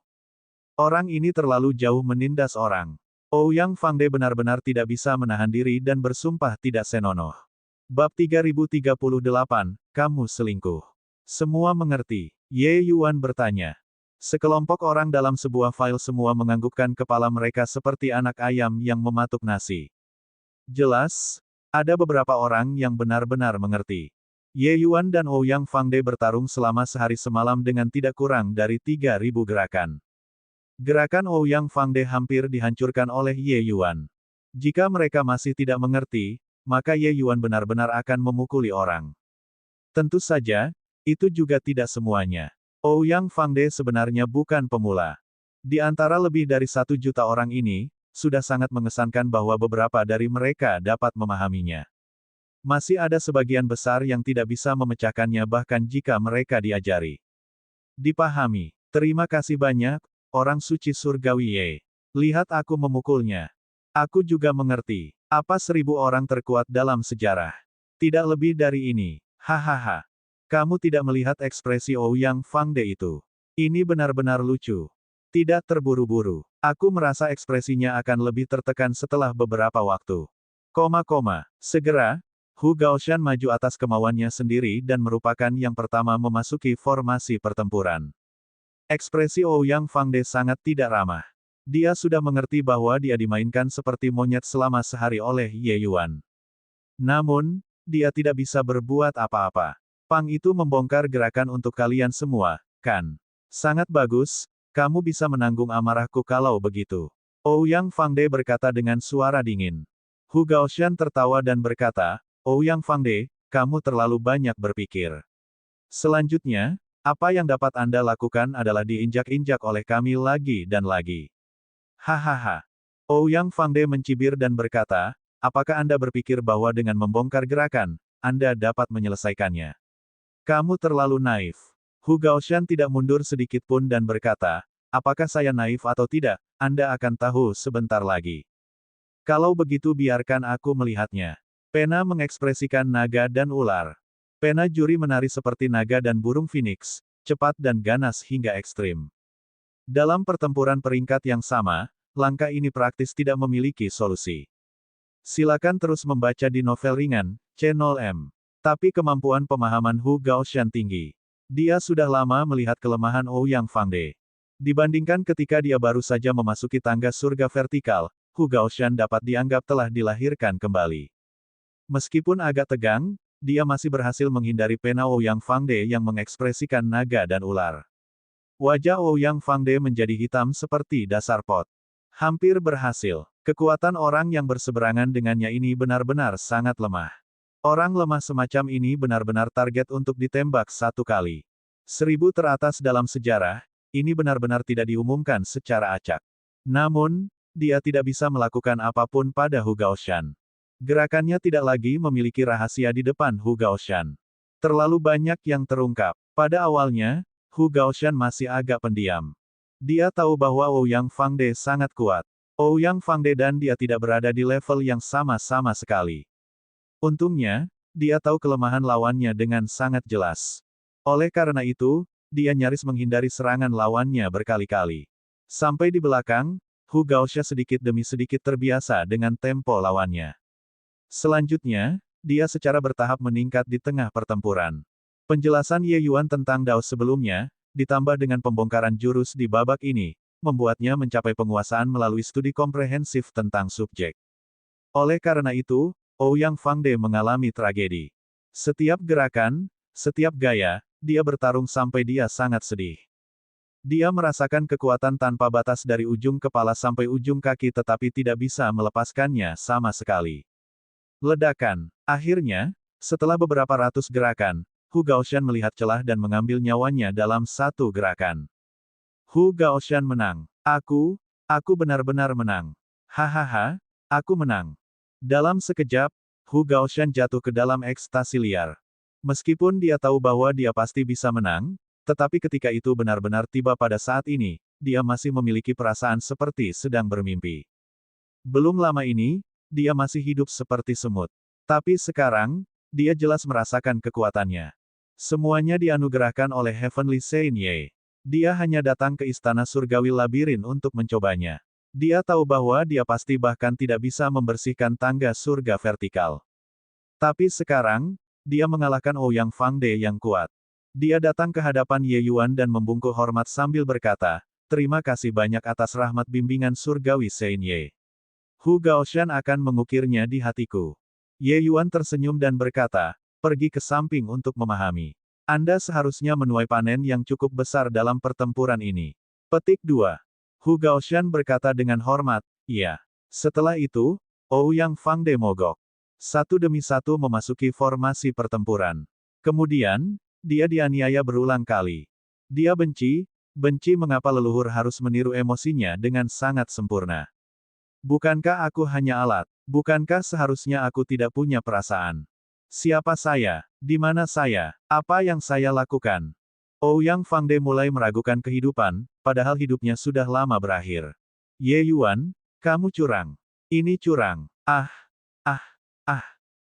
Orang ini terlalu jauh menindas orang. Ouyang Fangde benar-benar tidak bisa menahan diri dan bersumpah tidak senonoh. Bab 3038, kamu selingkuh. Semua mengerti. Ye Yuan bertanya. Sekelompok orang dalam sebuah file semua menganggukkan kepala mereka seperti anak ayam yang mematuk nasi. Jelas, ada beberapa orang yang benar-benar mengerti. Ye Yuan dan Ouyang Fangde bertarung selama sehari semalam dengan tidak kurang dari 3.000 gerakan. Gerakan Ouyang Fangde hampir dihancurkan oleh Ye Yuan. Jika mereka masih tidak mengerti, maka Ye Yuan benar-benar akan memukuli orang. Tentu saja, itu juga tidak semuanya. Ouyang Fangde sebenarnya bukan pemula. Di antara lebih dari 1 juta orang ini, sudah sangat mengesankan bahwa beberapa dari mereka dapat memahaminya. Masih ada sebagian besar yang tidak bisa memecahkannya bahkan jika mereka diajari. Dipahami. Terima kasih banyak, orang suci surgawi Ye. Lihat aku memukulnya. Aku juga mengerti. Apa 1000 orang terkuat dalam sejarah? Tidak lebih dari ini. Hahaha. Kamu tidak melihat ekspresi Ouyang Fangde itu. Ini benar-benar lucu. Tidak terburu-buru. Aku merasa ekspresinya akan lebih tertekan setelah beberapa waktu. Segera, Hu Gaoshan maju atas kemauannya sendiri dan merupakan yang pertama memasuki formasi pertempuran. Ekspresi Ouyang Fangde sangat tidak ramah. Dia sudah mengerti bahwa dia dimainkan seperti monyet selama sehari oleh Ye Yuan. Namun, dia tidak bisa berbuat apa-apa. Pang itu membongkar gerakan untuk kalian semua, kan? Sangat bagus, kamu bisa menanggung amarahku kalau begitu. Ouyang Fangde berkata dengan suara dingin. Hu Gaoshan tertawa dan berkata, Ouyang Fangde, kamu terlalu banyak berpikir. Selanjutnya, apa yang dapat Anda lakukan adalah diinjak-injak oleh kami lagi dan lagi. Hahaha. Ouyang Fangde mencibir dan berkata, apakah Anda berpikir bahwa dengan membongkar gerakan, Anda dapat menyelesaikannya? Kamu terlalu naif. Hu Gaoshan tidak mundur sedikit pun dan berkata, apakah saya naif atau tidak, Anda akan tahu sebentar lagi. Kalau begitu biarkan aku melihatnya. Pena mengekspresikan naga dan ular. Pena juri menari seperti naga dan burung phoenix, cepat dan ganas hingga ekstrim. Dalam pertempuran peringkat yang sama, langkah ini praktis tidak memiliki solusi. Silakan terus membaca di novel ringan, Channel M. Tapi kemampuan pemahaman Hu Gaoshan tinggi. Dia sudah lama melihat kelemahan Ouyang Fangde. Dibandingkan ketika dia baru saja memasuki tangga surga vertikal, Hu Gaoshan dapat dianggap telah dilahirkan kembali. Meskipun agak tegang, dia masih berhasil menghindari pena Ouyang Fangde yang mengekspresikan naga dan ular. Wajah Ouyang Fangde menjadi hitam seperti dasar pot. Hampir berhasil. Kekuatan orang yang berseberangan dengannya ini benar-benar sangat lemah. Orang lemah semacam ini benar-benar target untuk ditembak satu kali. 1000 teratas dalam sejarah, ini benar-benar tidak diumumkan secara acak. Namun, dia tidak bisa melakukan apapun pada Hu Gaoshan. Gerakannya tidak lagi memiliki rahasia di depan Hu Gaoshan. Terlalu banyak yang terungkap. Pada awalnya, Hu Gaoshan masih agak pendiam. Dia tahu bahwa Ouyang Fangde sangat kuat. Ouyang Fangde dan dia tidak berada di level yang sama-sama sekali. Untungnya, dia tahu kelemahan lawannya dengan sangat jelas. Oleh karena itu, dia nyaris menghindari serangan lawannya berkali-kali. Sampai di belakang, Hu Gaoshan sedikit demi sedikit terbiasa dengan tempo lawannya. Selanjutnya, dia secara bertahap meningkat di tengah pertempuran. Penjelasan Ye Yuan tentang Dao sebelumnya, ditambah dengan pembongkaran jurus di babak ini, membuatnya mencapai penguasaan melalui studi komprehensif tentang subjek. Oleh karena itu, Ouyang Fangde mengalami tragedi. Setiap gerakan, setiap gaya, dia bertarung sampai dia sangat sedih. Dia merasakan kekuatan tanpa batas dari ujung kepala sampai ujung kaki tetapi tidak bisa melepaskannya sama sekali. Ledakan. Akhirnya, setelah beberapa ratus gerakan, Hu Gaoshan melihat celah dan mengambil nyawanya dalam satu gerakan. Hu Gaoshan menang. Aku benar-benar menang. Hahaha, aku menang. Dalam sekejap, Hu Gaoshan jatuh ke dalam ekstasi liar. Meskipun dia tahu bahwa dia pasti bisa menang, tetapi ketika itu benar-benar tiba pada saat ini, dia masih memiliki perasaan seperti sedang bermimpi. Belum lama ini, dia masih hidup seperti semut. Tapi sekarang, dia jelas merasakan kekuatannya. Semuanya dianugerahkan oleh Heavenly Saint Ye. Dia hanya datang ke istana surgawi labirin untuk mencobanya. Dia tahu bahwa dia pasti bahkan tidak bisa membersihkan tangga surga vertikal. Tapi sekarang, dia mengalahkan Ouyang Fangde yang kuat. Dia datang ke hadapan Ye Yuan dan membungkuk hormat sambil berkata, terima kasih banyak atas rahmat bimbingan surgawi Saint Ye. Hu Gaoshan akan mengukirnya di hatiku. Ye Yuan tersenyum dan berkata, pergi ke samping untuk memahami. Anda seharusnya menuai panen yang cukup besar dalam pertempuran ini. Petik 2. Hu Gaoshan berkata dengan hormat, iya. Setelah itu, Ouyang Fangde mogok. Satu demi satu memasuki formasi pertempuran. Kemudian, dia dianiaya berulang kali. Dia benci mengapa leluhur harus meniru emosinya dengan sangat sempurna. Bukankah aku hanya alat? Bukankah seharusnya aku tidak punya perasaan? Siapa saya? Di mana saya? Apa yang saya lakukan? Ouyang Fangde mulai meragukan kehidupan, padahal hidupnya sudah lama berakhir. Ye Yuan, kamu curang. Ini curang.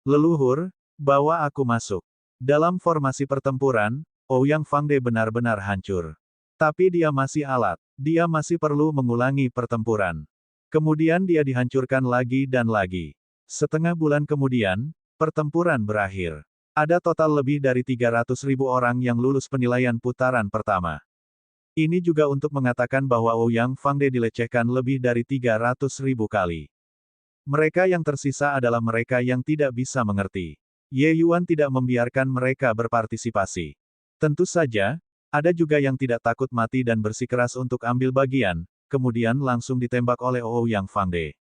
Leluhur, bawa aku masuk. Dalam formasi pertempuran, Ouyang Fangde benar-benar hancur. Tapi dia masih alat. Dia masih perlu mengulangi pertempuran. Kemudian dia dihancurkan lagi dan lagi. Setengah bulan kemudian, pertempuran berakhir. Ada total lebih dari 300.000 orang yang lulus penilaian putaran pertama. Ini juga untuk mengatakan bahwa Ouyang Fangde dilecehkan lebih dari 300.000 kali. Mereka yang tersisa adalah mereka yang tidak bisa mengerti. Ye Yuan tidak membiarkan mereka berpartisipasi. Tentu saja, ada juga yang tidak takut mati dan bersikeras untuk ambil bagian, kemudian langsung ditembak oleh Ouyang Fangde.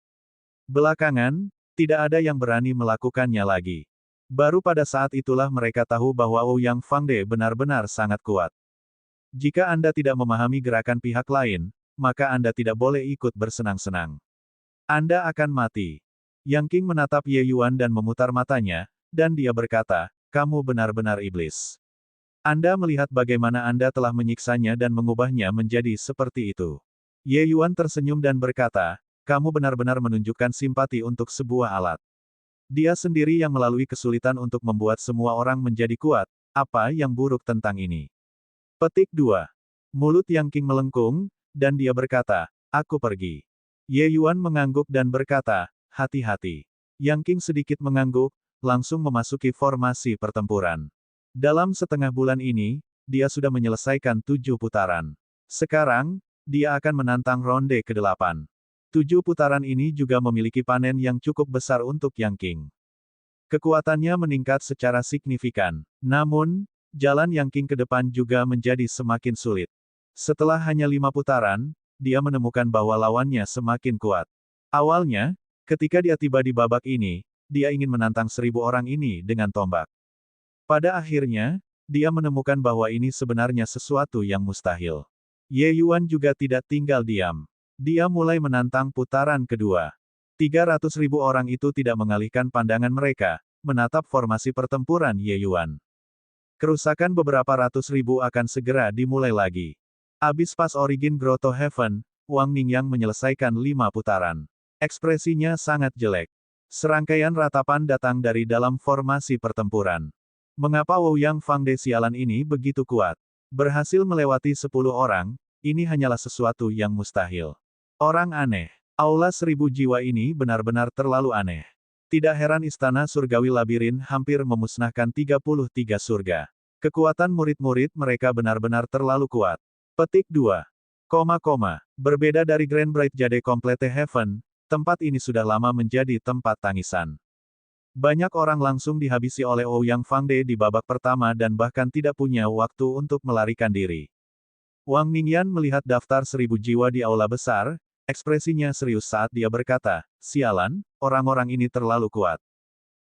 Belakangan, tidak ada yang berani melakukannya lagi. Baru pada saat itulah mereka tahu bahwa Ouyang Fangde benar-benar sangat kuat. Jika Anda tidak memahami gerakan pihak lain, maka Anda tidak boleh ikut bersenang-senang. Anda akan mati. Yang King menatap Ye Yuan dan memutar matanya, dan dia berkata, kamu benar-benar iblis. Anda melihat bagaimana Anda telah menyiksanya dan mengubahnya menjadi seperti itu. Ye Yuan tersenyum dan berkata, kamu benar-benar menunjukkan simpati untuk sebuah alat. Dia sendiri yang melalui kesulitan untuk membuat semua orang menjadi kuat, apa yang buruk tentang ini? Petik 2. Mulut Yang King melengkung, dan dia berkata, aku pergi. Ye Yuan mengangguk dan berkata, hati-hati. Yang King sedikit mengangguk, langsung memasuki formasi pertempuran. Dalam setengah bulan ini, dia sudah menyelesaikan 7 putaran. Sekarang, dia akan menantang ronde ke-8. 7 putaran ini juga memiliki panen yang cukup besar untuk Yang King. Kekuatannya meningkat secara signifikan. Namun, jalan Yang King ke depan juga menjadi semakin sulit. Setelah hanya 5 putaran, dia menemukan bahwa lawannya semakin kuat. Awalnya, ketika dia tiba di babak ini, dia ingin menantang 1.000 orang ini dengan tombak. Pada akhirnya, dia menemukan bahwa ini sebenarnya sesuatu yang mustahil. Ye Yuan juga tidak tinggal diam. Dia mulai menantang putaran kedua. 300.000 orang itu tidak mengalihkan pandangan mereka, menatap formasi pertempuran Ye Yuan. Kerusakan beberapa ratus ribu akan segera dimulai lagi. Abis pas Origin Grotto Heaven, Wang Ningyang menyelesaikan 5 putaran. Ekspresinya sangat jelek. Serangkaian ratapan datang dari dalam formasi pertempuran. Mengapa Ouyang Fangde sialan ini begitu kuat? Berhasil melewati 10 orang, ini hanyalah sesuatu yang mustahil. Orang aneh. Aula 1.000 jiwa ini benar-benar terlalu aneh. Tidak heran istana surgawi labirin hampir memusnahkan 33 surga. Kekuatan murid-murid mereka benar-benar terlalu kuat. Petik 2. Berbeda dari Grand Bright Jade Complete Heaven, tempat ini sudah lama menjadi tempat tangisan. Banyak orang langsung dihabisi oleh Ouyang Fangde di babak pertama dan bahkan tidak punya waktu untuk melarikan diri. Wang Ningyan melihat daftar 1.000 jiwa di aula besar, ekspresinya serius saat dia berkata, sialan, orang-orang ini terlalu kuat.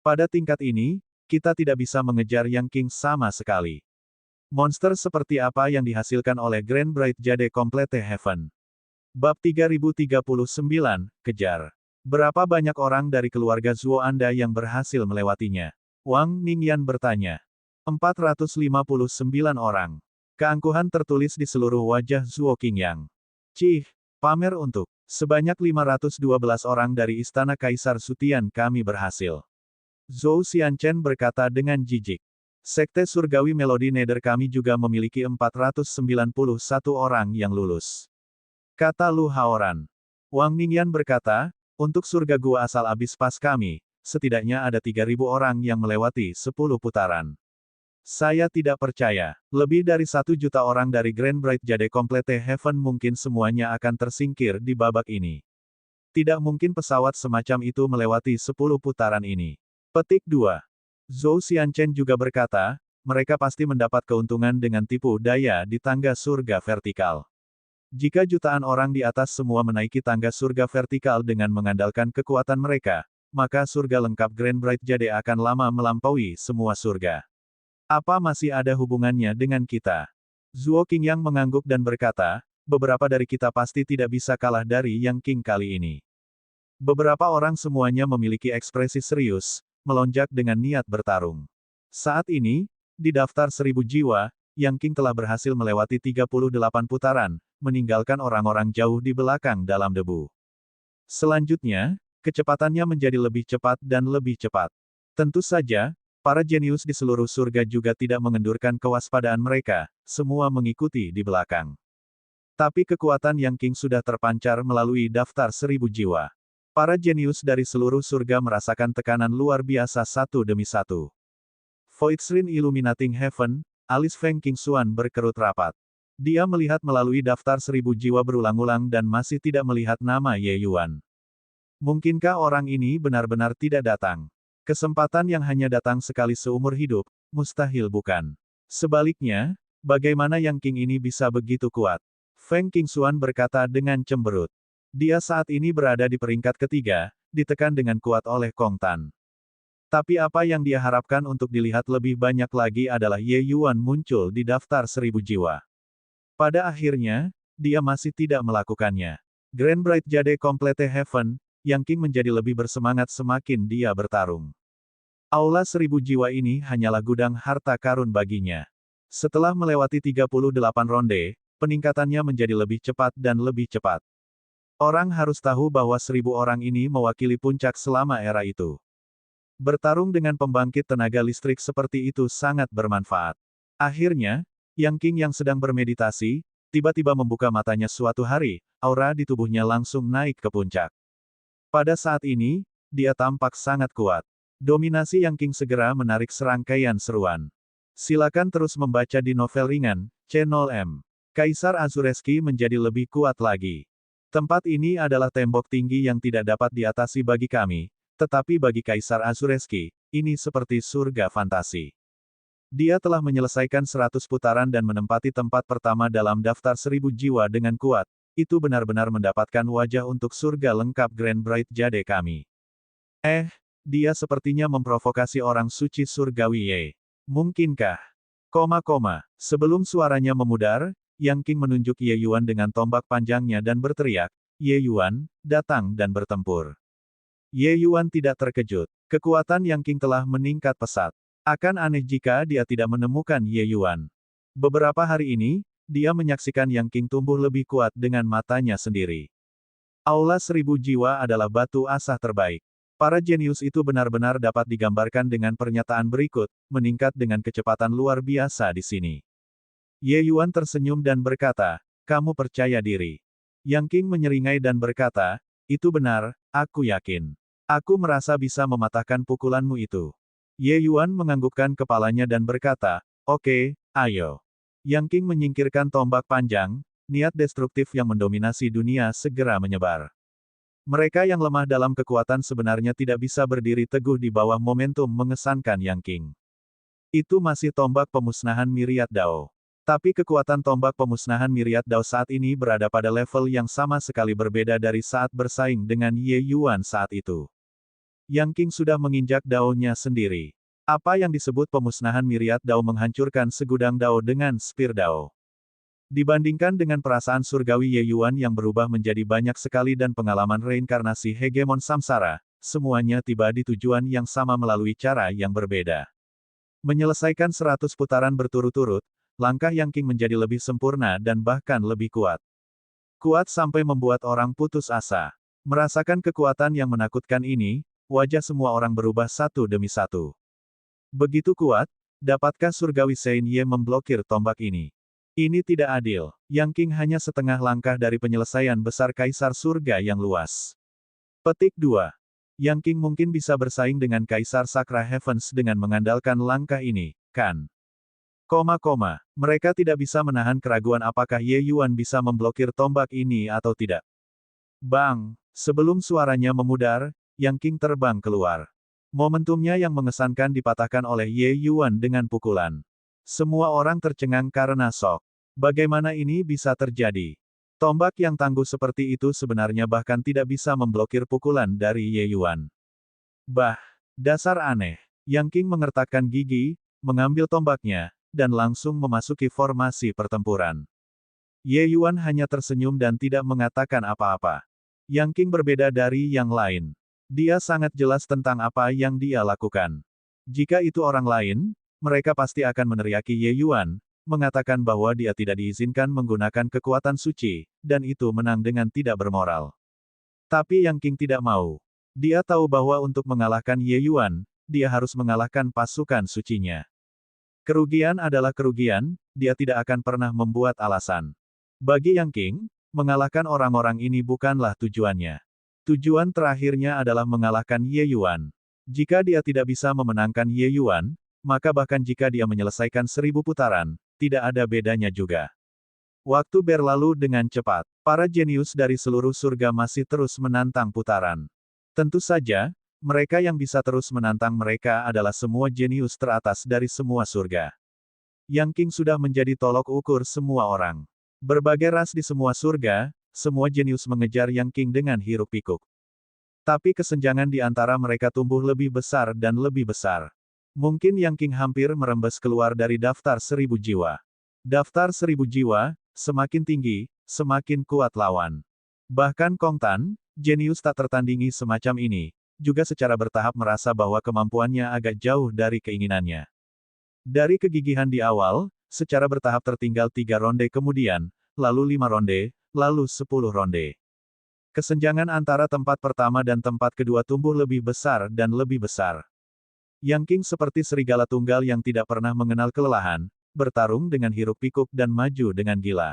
Pada tingkat ini, kita tidak bisa mengejar Yang King sama sekali. Monster seperti apa yang dihasilkan oleh Grand Bright Jade Complete Heaven? Bab 3039, Kejar. Berapa banyak orang dari keluarga Zuo Anda yang berhasil melewatinya? Wang Ningyan bertanya. 459 orang. Keangkuhan tertulis di seluruh wajah Zuo Qingyang. Cih, pamer untuk. Sebanyak 512 orang dari Istana Kaisar Sutian kami berhasil. Zhou Xianchen berkata dengan jijik. Sekte Surgawi Melodi Nether kami juga memiliki 491 orang yang lulus. Kata Lu Haoran. Wang Ningyan berkata, untuk surga gua asal abis pas kami, setidaknya ada 3.000 orang yang melewati 10 putaran. Saya tidak percaya, lebih dari 1 juta orang dari Grand Bright Jade Complete Heaven mungkin semuanya akan tersingkir di babak ini. Tidak mungkin pesawat semacam itu melewati 10 putaran ini. Petik 2. Zhou Xianchen juga berkata, mereka pasti mendapat keuntungan dengan tipu daya di tangga surga vertikal. Jika jutaan orang di atas semua menaiki tangga surga vertikal dengan mengandalkan kekuatan mereka, maka surga lengkap Grand Bright Jade akan lama melampaui semua surga. Apa masih ada hubungannya dengan kita? Zuo Qingyang mengangguk dan berkata, beberapa dari kita pasti tidak bisa kalah dari Yang King kali ini. Beberapa orang semuanya memiliki ekspresi serius, melonjak dengan niat bertarung. Saat ini, di daftar 1.000 jiwa, Yang King telah berhasil melewati 38 putaran, meninggalkan orang-orang jauh di belakang dalam debu. Selanjutnya, kecepatannya menjadi lebih cepat dan lebih cepat. Tentu saja, Para jenius di seluruh surga juga tidak mengendurkan kewaspadaan mereka, semua mengikuti di belakang. Tapi kekuatan Yang King sudah terpancar melalui daftar 1000 jiwa. Para jenius dari seluruh surga merasakan tekanan luar biasa satu demi satu. Void Shrine Illuminating Heaven, alis Feng Qingxuan berkerut rapat. Dia melihat melalui daftar 1000 jiwa berulang-ulang dan masih tidak melihat nama Ye Yuan. Mungkinkah orang ini benar-benar tidak datang? Kesempatan yang hanya datang sekali seumur hidup, mustahil bukan? Sebaliknya, bagaimana Yang King ini bisa begitu kuat? Feng Qingxuan berkata dengan cemberut. Dia saat ini berada di peringkat ketiga, ditekan dengan kuat oleh Kong Tan. Tapi apa yang dia harapkan untuk dilihat lebih banyak lagi adalah Ye Yuan muncul di daftar 1000 jiwa. Pada akhirnya, dia masih tidak melakukannya. Grand Bright Jade Complete Heaven, Yang King menjadi lebih bersemangat semakin dia bertarung. Aula 1000 jiwa ini hanyalah gudang harta karun baginya. Setelah melewati 38 ronde, peningkatannya menjadi lebih cepat dan lebih cepat. Orang harus tahu bahwa 1000 orang ini mewakili puncak selama era itu. Bertarung dengan pembangkit tenaga listrik seperti itu sangat bermanfaat. Akhirnya, Yang King yang sedang bermeditasi, tiba-tiba membuka matanya suatu hari, aura di tubuhnya langsung naik ke puncak. Pada saat ini, dia tampak sangat kuat. Dominasi Yang King segera menarik serangkaian seruan. Silakan terus membaca di novel ringan, Channel M. Kaisar Azureski menjadi lebih kuat lagi. Tempat ini adalah tembok tinggi yang tidak dapat diatasi bagi kami, tetapi bagi Kaisar Azureski, ini seperti surga fantasi. Dia telah menyelesaikan 100 putaran dan menempati tempat pertama dalam daftar 1000 jiwa dengan kuat. Itu benar-benar mendapatkan wajah untuk surga lengkap Grand Bright Jade kami. Dia sepertinya memprovokasi orang suci surgawi Ye. Mungkinkah? Sebelum suaranya memudar, Yang King menunjuk Ye Yuan dengan tombak panjangnya dan berteriak, Ye Yuan, datang dan bertempur. Ye Yuan tidak terkejut. Kekuatan Yang King telah meningkat pesat. Akan aneh jika dia tidak menemukan Ye Yuan. Beberapa hari ini, dia menyaksikan Yang King tumbuh lebih kuat dengan matanya sendiri. Aula 1000 jiwa adalah batu asah terbaik. Para jenius itu benar-benar dapat digambarkan dengan pernyataan berikut, meningkat dengan kecepatan luar biasa di sini. Ye Yuan tersenyum dan berkata, kamu percaya diri. Yang King menyeringai dan berkata, itu benar, aku yakin. Aku merasa bisa mematahkan pukulanmu itu. Ye Yuan menganggukkan kepalanya dan berkata, oke, ayo. Yang King menyingkirkan tombak panjang, niat destruktif yang mendominasi dunia segera menyebar. Mereka yang lemah dalam kekuatan sebenarnya tidak bisa berdiri teguh di bawah momentum mengesankan Yang King. Itu masih tombak pemusnahan Myriad Dao. Tapi kekuatan tombak pemusnahan Myriad Dao saat ini berada pada level yang sama sekali berbeda dari saat bersaing dengan Ye Yuan saat itu. Yang King sudah menginjak Dao-nya sendiri. Apa yang disebut pemusnahan Myriad Dao menghancurkan segudang Dao dengan Spear Dao. Dibandingkan dengan perasaan surgawi Ye Yuan yang berubah menjadi banyak sekali dan pengalaman reinkarnasi hegemon samsara, semuanya tiba di tujuan yang sama melalui cara yang berbeda. Menyelesaikan 100 putaran berturut-turut, langkah Yang King menjadi lebih sempurna dan bahkan lebih kuat. Kuat sampai membuat orang putus asa. Merasakan kekuatan yang menakutkan ini, wajah semua orang berubah satu demi satu. Begitu kuat, dapatkah surgawi Sein Ye memblokir tombak ini? Ini tidak adil. Yang King hanya setengah langkah dari penyelesaian besar Kaisar Surga yang luas. Petik 2. Yang King mungkin bisa bersaing dengan Kaisar Sakra Heavens dengan mengandalkan langkah ini, kan? Mereka tidak bisa menahan keraguan apakah Ye Yuan bisa memblokir tombak ini atau tidak. Bang! Sebelum suaranya memudar, Yang King terbang keluar. Momentumnya yang mengesankan dipatahkan oleh Ye Yuan dengan pukulan. Semua orang tercengang karena shock. Bagaimana ini bisa terjadi? Tombak yang tangguh seperti itu sebenarnya bahkan tidak bisa memblokir pukulan dari Ye Yuan. Dasar aneh. Yang King mengertakkan gigi, mengambil tombaknya, dan langsung memasuki formasi pertempuran. Ye Yuan hanya tersenyum dan tidak mengatakan apa-apa. Yang King berbeda dari yang lain. Dia sangat jelas tentang apa yang dia lakukan. Jika itu orang lain, mereka pasti akan meneriaki Ye Yuan, mengatakan bahwa dia tidak diizinkan menggunakan kekuatan suci, dan itu menang dengan tidak bermoral. Tapi Yang King tidak mau. Dia tahu bahwa untuk mengalahkan Ye Yuan, dia harus mengalahkan pasukan sucinya. Kerugian adalah kerugian, dia tidak akan pernah membuat alasan. Bagi Yang Qing, mengalahkan orang-orang ini bukanlah tujuannya. Tujuan terakhirnya adalah mengalahkan Ye Yuan. Jika dia tidak bisa memenangkan Ye Yuan, maka bahkan jika dia menyelesaikan 1000 putaran, tidak ada bedanya juga. Waktu berlalu dengan cepat. Para jenius dari seluruh surga masih terus menantang putaran. Tentu saja, mereka yang bisa terus menantang mereka adalah semua jenius teratas dari semua surga. Yang Qing sudah menjadi tolok ukur semua orang. Berbagai ras di semua surga, semua jenius mengejar Yang Qing dengan hiruk-pikuk. Tapi kesenjangan di antara mereka tumbuh lebih besar dan lebih besar. Mungkin Yang Qing hampir merembes keluar dari daftar 1000 jiwa. Daftar 1000 jiwa, semakin tinggi, semakin kuat lawan. Bahkan Kong Tan, jenius tak tertandingi semacam ini, juga secara bertahap merasa bahwa kemampuannya agak jauh dari keinginannya. Dari kegigihan di awal, secara bertahap tertinggal 3 ronde kemudian, lalu 5 ronde, lalu 10 ronde. Kesenjangan antara tempat pertama dan tempat kedua tumbuh lebih besar dan lebih besar. Yang Qing seperti serigala tunggal yang tidak pernah mengenal kelelahan, bertarung dengan hiruk-pikuk dan maju dengan gila.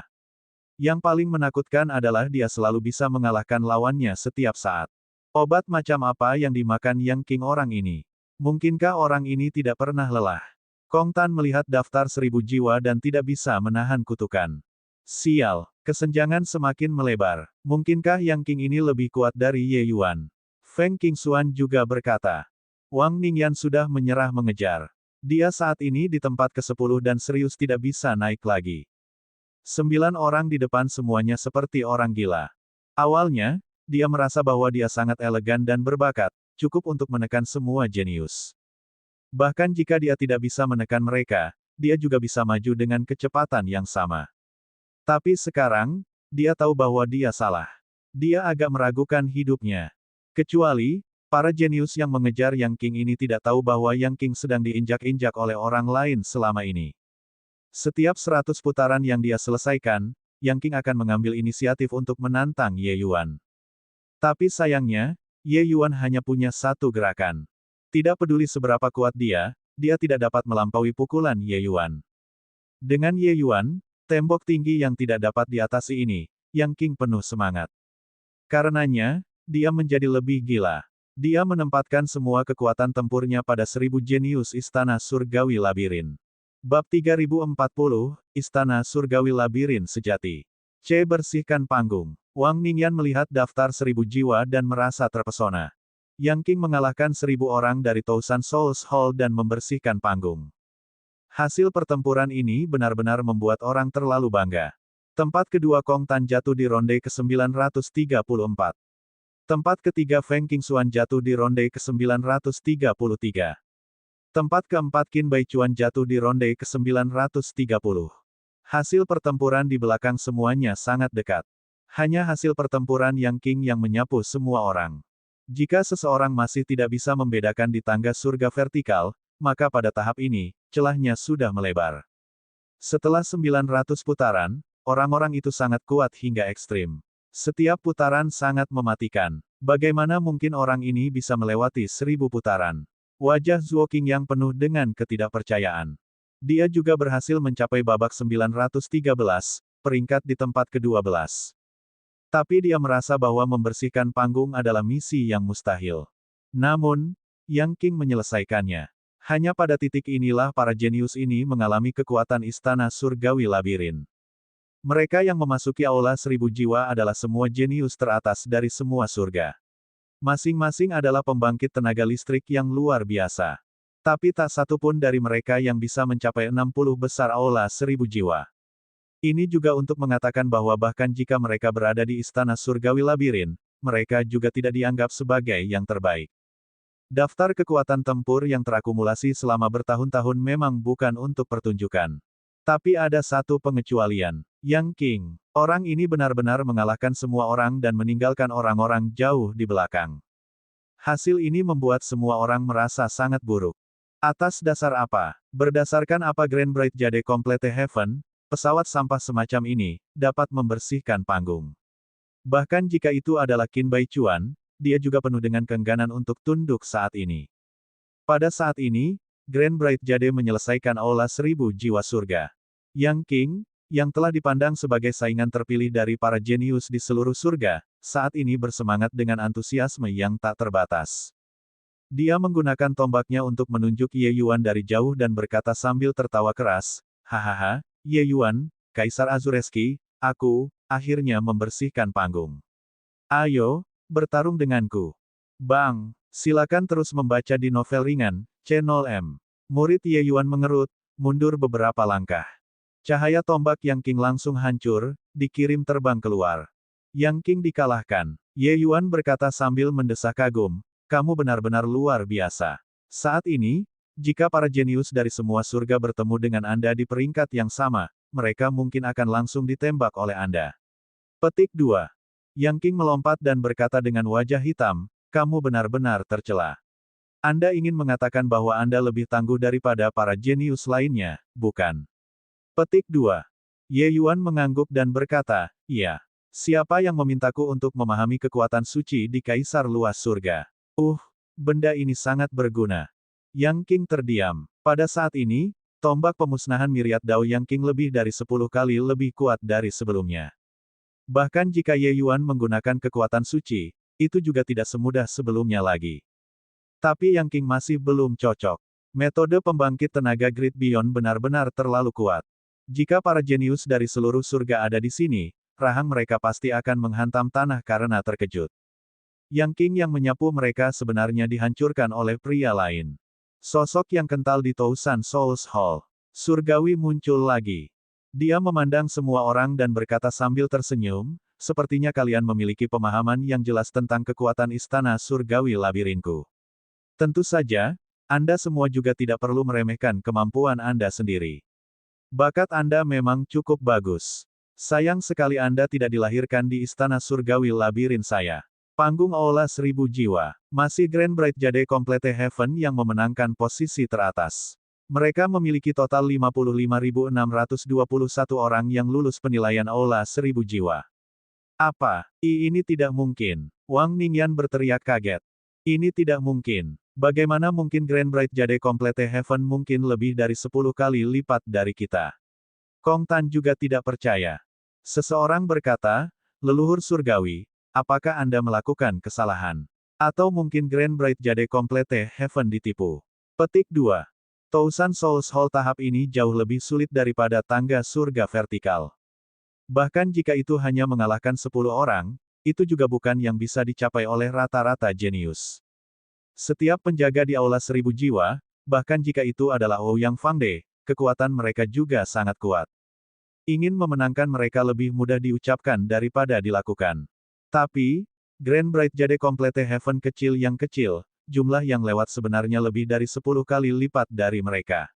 Yang paling menakutkan adalah dia selalu bisa mengalahkan lawannya setiap saat. Obat macam apa yang dimakan Yang Qing orang ini? Mungkinkah orang ini tidak pernah lelah? Kong Tan melihat daftar 1000 jiwa dan tidak bisa menahan kutukan. Sial, kesenjangan semakin melebar. Mungkinkah Yang Qing ini lebih kuat dari Ye Yuan? Feng Qingxuan juga berkata. Wang Ningyan sudah menyerah mengejar. Dia saat ini di tempat ke-10 dan serius tidak bisa naik lagi. 9 orang di depan semuanya seperti orang gila. Awalnya, dia merasa bahwa dia sangat elegan dan berbakat, cukup untuk menekan semua jenius. Bahkan jika dia tidak bisa menekan mereka, dia juga bisa maju dengan kecepatan yang sama. Tapi sekarang, dia tahu bahwa dia salah. Dia agak meragukan hidupnya. Kecuali, para jenius yang mengejar Yang Qing ini tidak tahu bahwa Yang Qing sedang diinjak-injak oleh orang lain selama ini. Setiap 100 putaran yang dia selesaikan, Yang Qing akan mengambil inisiatif untuk menantang Ye Yuan. Tapi sayangnya, Ye Yuan hanya punya satu gerakan. Tidak peduli seberapa kuat dia tidak dapat melampaui pukulan Ye Yuan. Dengan Ye Yuan, tembok tinggi yang tidak dapat diatasi ini, Yang Qing penuh semangat. Karenanya, dia menjadi lebih gila. Dia menempatkan semua kekuatan tempurnya pada 1000 jenius Istana Surgawi Labirin. Bab 3040, Istana Surgawi Labirin Sejati. C. Bersihkan panggung. Wang Ningyan melihat daftar 1000 jiwa dan merasa terpesona. Yang Qing mengalahkan 1000 orang dari Tousan Souls Hall dan membersihkan panggung. Hasil pertempuran ini benar-benar membuat orang terlalu bangga. Tempat kedua Kong Tan jatuh di ronde ke-934. Tempat ketiga Feng Qingxuan jatuh di ronde ke-933. Tempat keempat Qin Baichuan jatuh di ronde ke-930. Hasil pertempuran di belakang semuanya sangat dekat. Hanya hasil pertempuran Yang Qing yang menyapu semua orang. Jika seseorang masih tidak bisa membedakan di tangga surga vertikal, maka pada tahap ini, celahnya sudah melebar. Setelah 900 putaran, orang-orang itu sangat kuat hingga ekstrim. Setiap putaran sangat mematikan. Bagaimana mungkin orang ini bisa melewati 1000 putaran? Wajah Zhuo Qingyang penuh dengan ketidakpercayaan. Dia juga berhasil mencapai babak 913, peringkat di tempat ke-12. Tapi dia merasa bahwa membersihkan panggung adalah misi yang mustahil. Namun, Yang Qing menyelesaikannya. Hanya pada titik inilah para jenius ini mengalami kekuatan Istana Surgawi Labirin. Mereka yang memasuki Aula 1000 jiwa adalah semua jenius teratas dari semua surga. Masing-masing adalah pembangkit tenaga listrik yang luar biasa. Tapi tak satu pun dari mereka yang bisa mencapai 60 besar Aula 1000 jiwa. Ini juga untuk mengatakan bahwa bahkan jika mereka berada di Istana Surgawi Labirin, mereka juga tidak dianggap sebagai yang terbaik. Daftar kekuatan tempur yang terakumulasi selama bertahun-tahun memang bukan untuk pertunjukan. Tapi ada satu pengecualian. Yang Qing. Orang ini benar-benar mengalahkan semua orang dan meninggalkan orang-orang jauh di belakang. Hasil ini membuat semua orang merasa sangat buruk. Atas dasar apa? Berdasarkan apa Grand Bright Jade Complete Heaven, pesawat sampah semacam ini, dapat membersihkan panggung. Bahkan jika itu adalah Qin Baichuan, dia juga penuh dengan keengganan untuk tunduk saat ini. Pada saat ini, Grand Bright Jade menyelesaikan Aula 1000 Jiwa Surga. Yang King, yang telah dipandang sebagai saingan terpilih dari para jenius di seluruh surga, saat ini bersemangat dengan antusiasme yang tak terbatas. Dia menggunakan tombaknya untuk menunjuk Ye Yuan dari jauh dan berkata sambil tertawa keras, "Hahaha, Ye Yuan, Kaisar Azureski, aku, akhirnya membersihkan panggung. Ayo, bertarung denganku." Bang, silakan terus membaca di novel ringan, Channel M. Murid Ye Yuan mengerut, mundur beberapa langkah. Cahaya tombak Yang King langsung hancur, dikirim terbang keluar. Yang King dikalahkan. Ye Yuan berkata sambil mendesak kagum, "Kamu benar-benar luar biasa. Saat ini, jika para jenius dari semua surga bertemu dengan Anda di peringkat yang sama, mereka mungkin akan langsung ditembak oleh Anda." Petik 2. Yang King melompat dan berkata dengan wajah hitam, "Kamu benar-benar tercela. Anda ingin mengatakan bahwa Anda lebih tangguh daripada para jenius lainnya, bukan?" Petik 2. Ye Yuan mengangguk dan berkata, "Iya. Siapa yang memintaku untuk memahami kekuatan suci di Kaisar Luas Surga? Benda ini sangat berguna." Yang King terdiam. Pada saat ini, tombak pemusnahan Myriad Dao Yang King lebih dari 10 kali lebih kuat dari sebelumnya. Bahkan jika Ye Yuan menggunakan kekuatan suci, itu juga tidak semudah sebelumnya lagi. Tapi Yang King masih belum cocok. Metode pembangkit tenaga Great Beyond benar-benar terlalu kuat. Jika para jenius dari seluruh surga ada di sini, rahang mereka pasti akan menghantam tanah karena terkejut. Yang King yang menyapu mereka sebenarnya dihancurkan oleh pria lain. Sosok yang kental di Thousand Souls Hall. Surgawi muncul lagi. Dia memandang semua orang dan berkata sambil tersenyum, "Sepertinya kalian memiliki pemahaman yang jelas tentang kekuatan istana surgawi labirinku. Tentu saja, Anda semua juga tidak perlu meremehkan kemampuan Anda sendiri. Bakat Anda memang cukup bagus. Sayang sekali Anda tidak dilahirkan di istana surgawi labirin saya." Panggung Aula 1000 Jiwa. Masih Grand Bright Jade Complete Heaven yang memenangkan posisi teratas. Mereka memiliki total 55.621 orang yang lulus penilaian Aula 1000 Jiwa. "Apa? Ini tidak mungkin." Wang Ningyan berteriak kaget. "Ini tidak mungkin. Bagaimana mungkin Grand Bright Jade Complete Heaven mungkin lebih dari 10 kali lipat dari kita?" Kong Tan juga tidak percaya. Seseorang berkata, "Leluhur surgawi, apakah Anda melakukan kesalahan? Atau mungkin Grand Bright Jade Complete Heaven ditipu?" Petik 2. Thousand Souls Hall tahap ini jauh lebih sulit daripada tangga surga vertikal. Bahkan jika itu hanya mengalahkan 10 orang, itu juga bukan yang bisa dicapai oleh rata-rata jenius. Setiap penjaga di Aula 1000 Jiwa, bahkan jika itu adalah Ouyang Fangde, kekuatan mereka juga sangat kuat. Ingin memenangkan mereka lebih mudah diucapkan daripada dilakukan. Tapi, Grand Bright Jade Complete Heaven kecil yang kecil, jumlah yang lewat sebenarnya lebih dari 10 kali lipat dari mereka.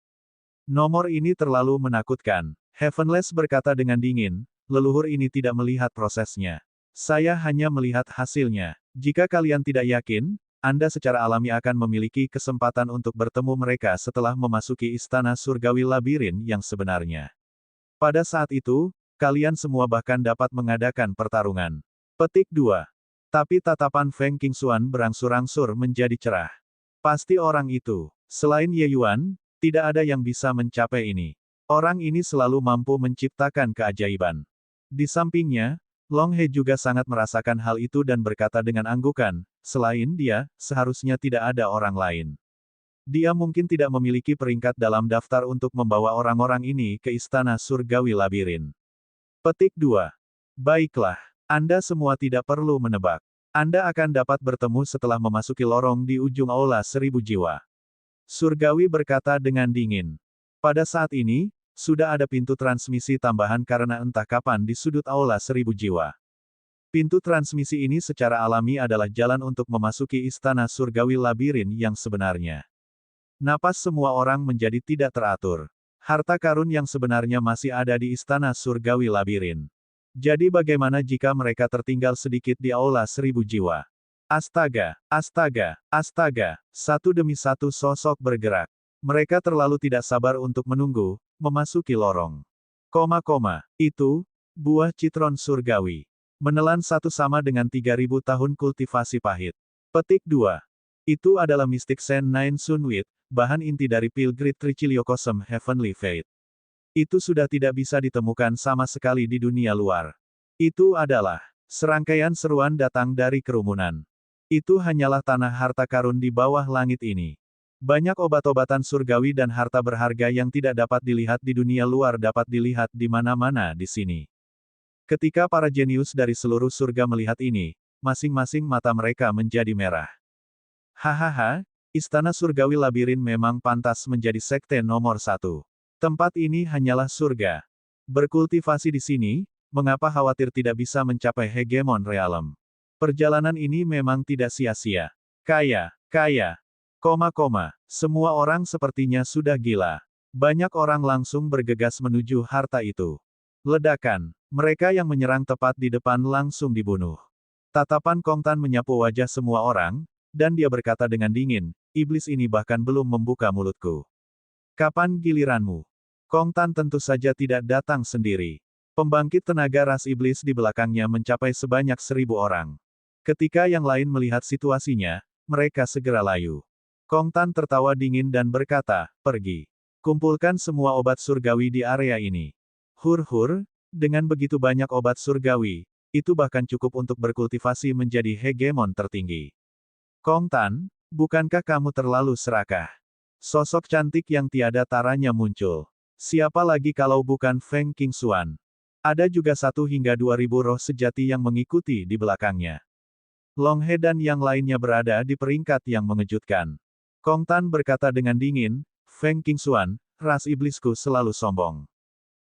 Nomor ini terlalu menakutkan. Heavenless berkata dengan dingin, "Leluhur ini tidak melihat prosesnya. Saya hanya melihat hasilnya. Jika kalian tidak yakin, Anda secara alami akan memiliki kesempatan untuk bertemu mereka setelah memasuki istana surgawi labirin yang sebenarnya. Pada saat itu, kalian semua bahkan dapat mengadakan pertarungan." Petik 2. Tapi tatapan Feng Qingxuan berangsur-angsur menjadi cerah. Pasti orang itu, selain Ye Yuan, tidak ada yang bisa mencapai ini. Orang ini selalu mampu menciptakan keajaiban. Di sampingnya, Long He juga sangat merasakan hal itu dan berkata dengan anggukan, "Selain dia, seharusnya tidak ada orang lain. Dia mungkin tidak memiliki peringkat dalam daftar untuk membawa orang-orang ini ke istana surgawi labirin." Petik 2. Baiklah, Anda semua tidak perlu menebak. Anda akan dapat bertemu setelah memasuki lorong di ujung Aula 1000 Jiwa. Surgawi berkata dengan dingin. Pada saat ini, sudah ada pintu transmisi tambahan karena entah kapan di sudut Aula 1000 Jiwa. Pintu transmisi ini secara alami adalah jalan untuk memasuki istana surgawi labirin yang sebenarnya. Napas semua orang menjadi tidak teratur. Harta karun yang sebenarnya masih ada di istana surgawi labirin. Jadi bagaimana jika mereka tertinggal sedikit di Aula 1000 Jiwa? Astaga, astaga, astaga, satu demi satu sosok bergerak. Mereka terlalu tidak sabar untuk menunggu, memasuki lorong. Itu, buah citron surgawi. Menelan satu sama dengan 3000 tahun kultivasi pahit. Petik 2. Itu adalah Mystic Sand Nine Sunwit, bahan inti dari Pilgrim Trichiliocosm Heavenly Fate. Itu sudah tidak bisa ditemukan sama sekali di dunia luar. Itu adalah serangkaian seruan datang dari kerumunan. Itu hanyalah tanah harta karun di bawah langit ini. Banyak obat-obatan surgawi dan harta berharga yang tidak dapat dilihat di dunia luar dapat dilihat di mana-mana di sini. Ketika para jenius dari seluruh surga melihat ini, masing-masing mata mereka menjadi merah. Hahaha, istana surgawi labirin memang pantas menjadi sekte nomor 1. Tempat ini hanyalah surga. Berkultivasi di sini, mengapa khawatir tidak bisa mencapai hegemon realem? Perjalanan ini memang tidak sia-sia. Kaya, semua orang sepertinya sudah gila. Banyak orang langsung bergegas menuju harta itu. Ledakan, mereka yang menyerang tepat di depan langsung dibunuh. Tatapan Kong Tan menyapu wajah semua orang, dan dia berkata dengan dingin, iblis ini bahkan belum membuka mulutku. Kapan giliranmu? Kong Tan tentu saja tidak datang sendiri. Pembangkit tenaga ras iblis di belakangnya mencapai sebanyak 1.000 orang. Ketika yang lain melihat situasinya, mereka segera layu. Kong Tan tertawa dingin dan berkata, pergi. Kumpulkan semua obat surgawi di area ini. Hur-hur, dengan begitu banyak obat surgawi, itu bahkan cukup untuk berkultivasi menjadi hegemon tertinggi. Kong Tan, bukankah kamu terlalu serakah? Sosok cantik yang tiada taranya muncul. Siapa lagi kalau bukan Feng Qingxuan? Ada juga 1 hingga 2.000 roh sejati yang mengikuti di belakangnya. Long He dan yang lainnya berada di peringkat yang mengejutkan. Kong Tan berkata dengan dingin, Feng Qingxuan, ras iblisku selalu sombong.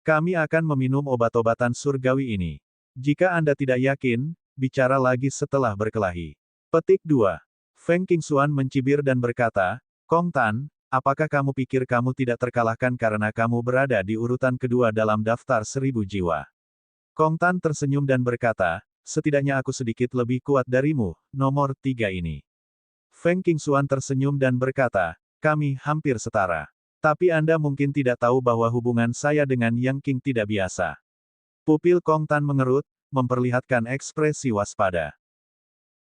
Kami akan meminum obat-obatan surgawi ini. Jika Anda tidak yakin, bicara lagi setelah berkelahi. Petik 2. Feng Qingxuan mencibir dan berkata, Kong Tan, apakah kamu pikir kamu tidak terkalahkan karena kamu berada di urutan kedua dalam daftar 1.000 jiwa? Kong Tan tersenyum dan berkata, setidaknya aku sedikit lebih kuat darimu, nomor 3 ini. Feng Qingxuan tersenyum dan berkata, kami hampir setara. Tapi Anda mungkin tidak tahu bahwa hubungan saya dengan Yang King tidak biasa. Pupil Kong Tan mengerut, memperlihatkan ekspresi waspada.